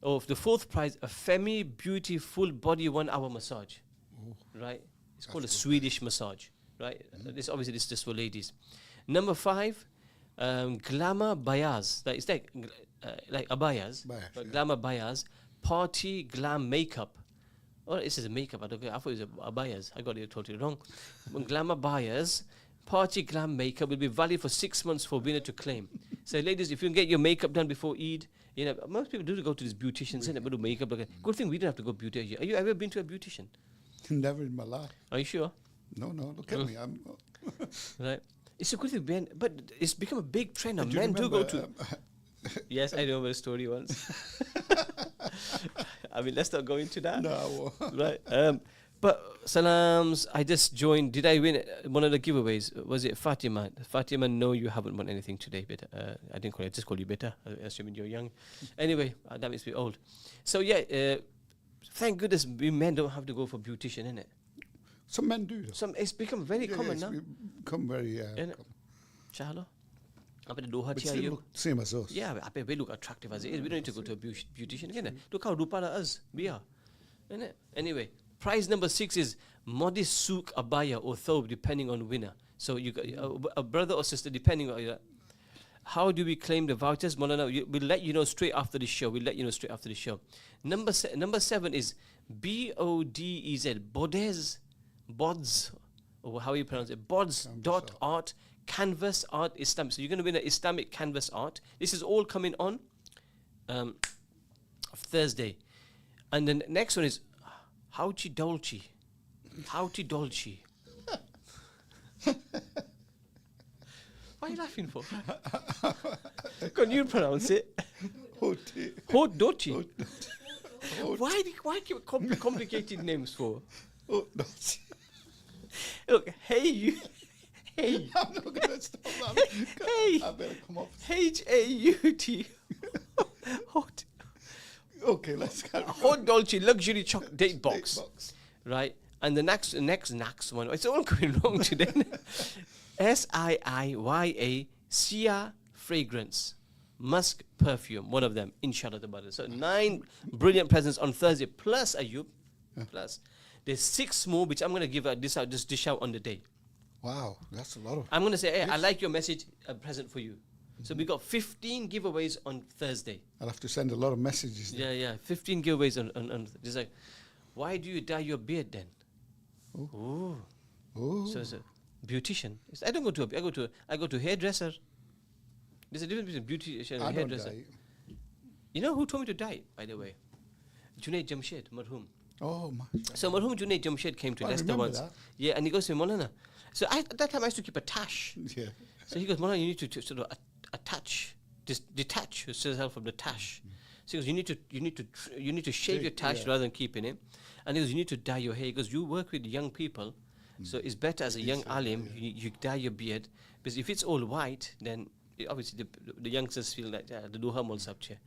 the 4th prize, a Femi Beauty Full Body 1 hour massage. Right, it's called a Swedish massage. Right, this is just for ladies. Number 5, Glamour bayas. It's like abayas, Bayas, but yeah. glamour bayas. Party glam makeup. Oh, this is a makeup. I thought it was abayas. I got it totally wrong. Glamour bayas. Party glam makeup will be valid for 6 months for winner to claim. So, ladies, if you can get your makeup done before Eid, most people do go to these beauticians, innit, but do makeup. Good thing we don't have to go beautician. Have you ever been to a beautician? Never in my life. Are you sure? No, look at me. I'm. Right. It's a good thing, Ben, but it's become a big trend now. Do you Men do go remember, to. Yes, I remember a story once. I mean, let's not go into that. No. Right. But salams, I just joined. Did I win one of the giveaways? Was it Fatima? Fatima, no, you haven't won anything today, beta. I didn't call you. I just called you beta, assuming you're young. Anyway, that makes me old. So yeah, thank goodness we men don't have to go for beautician, innit? Some men do. Though. It's become very common now. It's become very. Innit? Chalo. But still look same as us. Yeah, I bet we look attractive as it is. We don't need to go to a beautician again. Look how rupala us we are. Innit? Anyway, prize number 6 is modest souk abaya or thobe, depending on winner. So you got a brother or sister, depending on how do we claim the vouchers? Maulana, we'll let you know straight after the show. Number 7 is BODEZ, Bods, or how you pronounce it, Bods.art, Canvas Art Islam. So you're going to win an Islamic canvas art. This is all coming on Thursday. And then next one is Hauchi Dolce. What are you laughing for? Can you pronounce it? Hot Dolce. Why keep complicated names for? Look, hey you. Hey. I'm not going to stop that. Hey. I better come up. HAUT. Hot. Okay, let's go. Hot Dolce luxury date box. Right? And the next one. It's all going wrong today. SIIYA Sia fragrance. Musk perfume. One of them. Inshallah. So 9 brilliant presents on Thursday. Plus Ayub. Plus. There's 6 more which I'm going to give just dish out on the day. Wow, that's a lot of. I'm going to say, hey, I like your message, a present for you. So we got 15 giveaways on Thursday. I'll have to send a lot of messages. Then. Yeah, 15 giveaways on just like, why do you dye your beard then? Oh. So it's a beautician. I don't go to I go to hairdresser. There's a difference between beautician and hairdresser. You know who told me to dye it, by the way? Junaid Jamshed, marhum. Oh my. So marhum Junaid Jamshed came to Leicester once. That. Yeah, and he goes to me, Maulana. So at that time I used to keep a tash. Yeah. So he goes, Maulana, you need to sort of detach yourself from the tash. So he goes, you need to shave your tash rather than keeping it. And he goes, you need to dye your hair. He goes, you work with young people, so it's better as a young alim, you dye your beard. Because if it's all white, then obviously the youngsters feel like the duha mol sabche.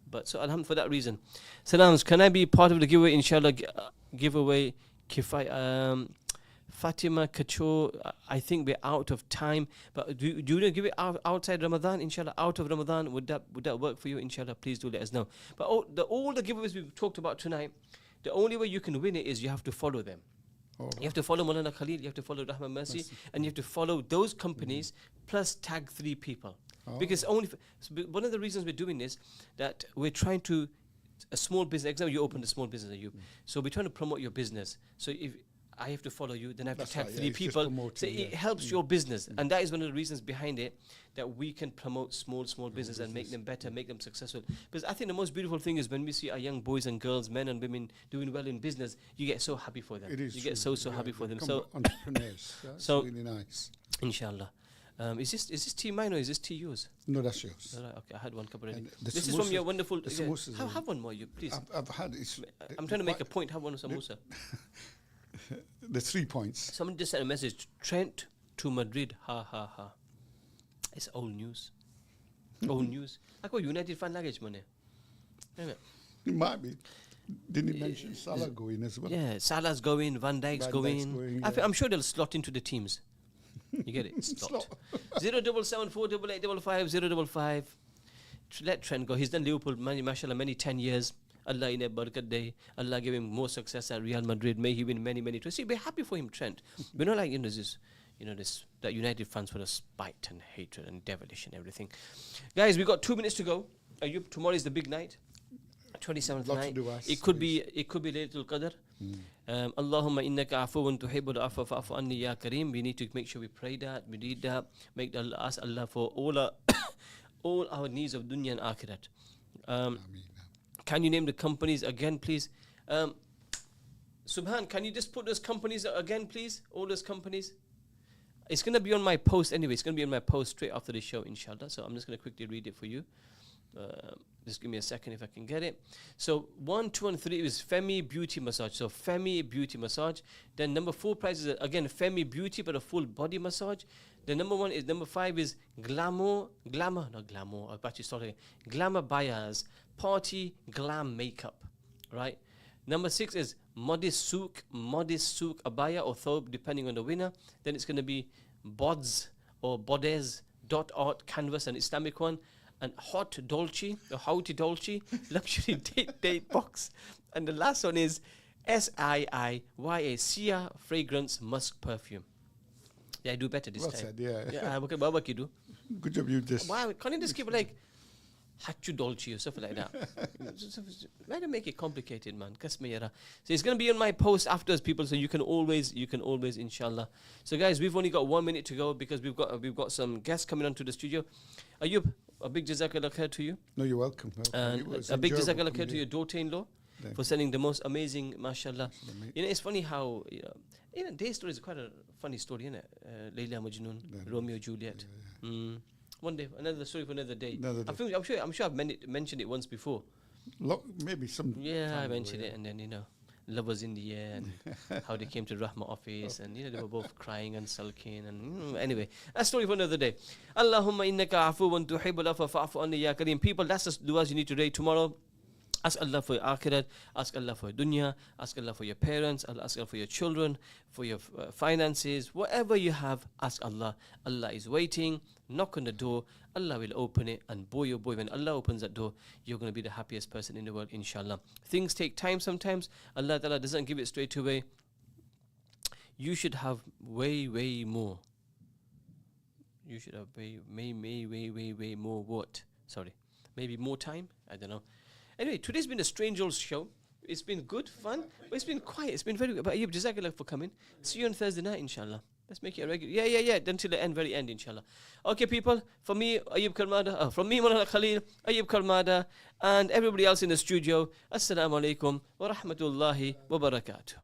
But so alhamdulillah, for that reason. Salams, can I be part of the giveaway? Inshallah, giveaway. Fatima Kacho, I think we're out of time. But do you give it outside Ramadan? Inshallah, out of Ramadan, would that work for you? Inshallah, please do let us know. But all the giveaways we've talked about tonight, the only way you can win it is you have to follow them. You have to follow Maulana Khalil, you have to follow Rahman Mercy, and you have to follow those companies plus tag 3 people. Because one of the reasons we're doing this, that we're trying to, a small business, example, you opened a small business, so we're trying to promote your business. So if I have to follow you, then I have to tag 3 people. So it helps your business. And that is one of the reasons behind it, that we can promote small business and make them better, make them successful. Because I think the most beautiful thing is when we see our young boys and girls, men and women doing well in business, you get so happy for them. It is. You get so happy for them. So entrepreneurs. That's really nice. Inshallah. Is this tea mine or is this tea yours? No, that's yours. Right, okay, I had one cup already. This is from your wonderful. Have one more, you please. I've had it. I'm trying to make a point. Have one samosa. The 3 points. Someone just sent a message. Trent to Madrid. Ha ha ha. It's old news. Old news. I got United fan luggage money. It might be. Didn't he mention Salah going as well? Yeah, Salah's going. Van Dijk's going. I'm sure they'll slot into the teams. You get it? Slot. 077 488 055. Let Trent go. He's done Liverpool, mashallah, many 10 years. Allah in a barakat day. Allah give him more success at Real Madrid. May he win many trophies. See, we're happy for him, Trent. We're not like, this. that united fronts full of spite and hatred and devilish and everything. Guys, we got 2 minutes to go. Ayub, tomorrow is the big night, 27th night. It could be Laylatul Qadr. Allahumma innaka afuwun tuhibbul afwa fa'fu anni ya kareem. We need to make sure we pray that, we read that, ask Allah for all our needs of dunya and akhirat. Can you name the companies again, please? Subhan, can you just put those companies again, please? All those companies. It's going to be on my post anyway. It's going to be on my post straight after the show, inshallah. So I'm just going to quickly read it for you. Just give me a second if I can get it. So 1, 2, and 3 is Femi Beauty Massage. So Femi Beauty Massage. Then number 4 price is again Femi Beauty, but a full body massage. The number 5 is Glamour Bayas Party Glam Makeup, right? Number 6 is Modest Souk Abaya or Thobe, depending on the winner. Then it's going to be Bods or Bodes .art canvas, an Islamic one. And Hauti Dolce luxury date box. And the last one is SIIYA Sia fragrance musk perfume. Yeah, I do better this time. Yeah, what about you do? Good job, you just. Why can't you just keep it like Hachu Dolce or something like that? Why do you make it complicated, man? So it's gonna be on my post afterwards, people. So you can always, inshallah. So guys, we've only got 1 minute to go because we've got some guests coming onto the studio. Ayub, a big jazakallah khair to you. No, you're welcome. And a big jazakallah khair to your daughter-in-law for sending the most amazing, mashallah. It's funny how their story is quite a funny story, isn't it? Layla Majnun, Romeo Juliet. One day, another story for another day. I'm sure I've mentioned it once before. Maybe some. Yeah, I mentioned it, and then love was in the air, and how they came to Rahma office, and they were both crying and sulking, and anyway, a story for another day. Allahumma innaka afuwun tuhibbul afwa fa'fu anni ya kareem. People, that's the du'as you need to read tomorrow. Ask Allah for your akhirat, ask Allah for your dunya, ask Allah for your parents, ask Allah for your children, for your finances, whatever you have, ask Allah. Allah is waiting. Knock on the door, Allah will open it, and boy oh boy, when Allah opens that door, you're going to be the happiest person in the world, inshallah. Things take time sometimes. Allah Ta'ala doesn't give it straight away. You should have way more. You should have way more what? Sorry. Maybe more time? I don't know. Anyway, today's been a strange old show. It's been good, fun, but it's been quiet. It's been very good. But Ayub, jazakallah for coming. See you on Thursday night, inshallah. Let's make it a regular. Yeah. Until the end, very end, inshallah. Okay, people. For me, Ayub Karmada. From me, Mulana Khalil, Ayub Karmada, and everybody else in the studio. Assalamu alaikum wa rahmatullahi wa barakatuh.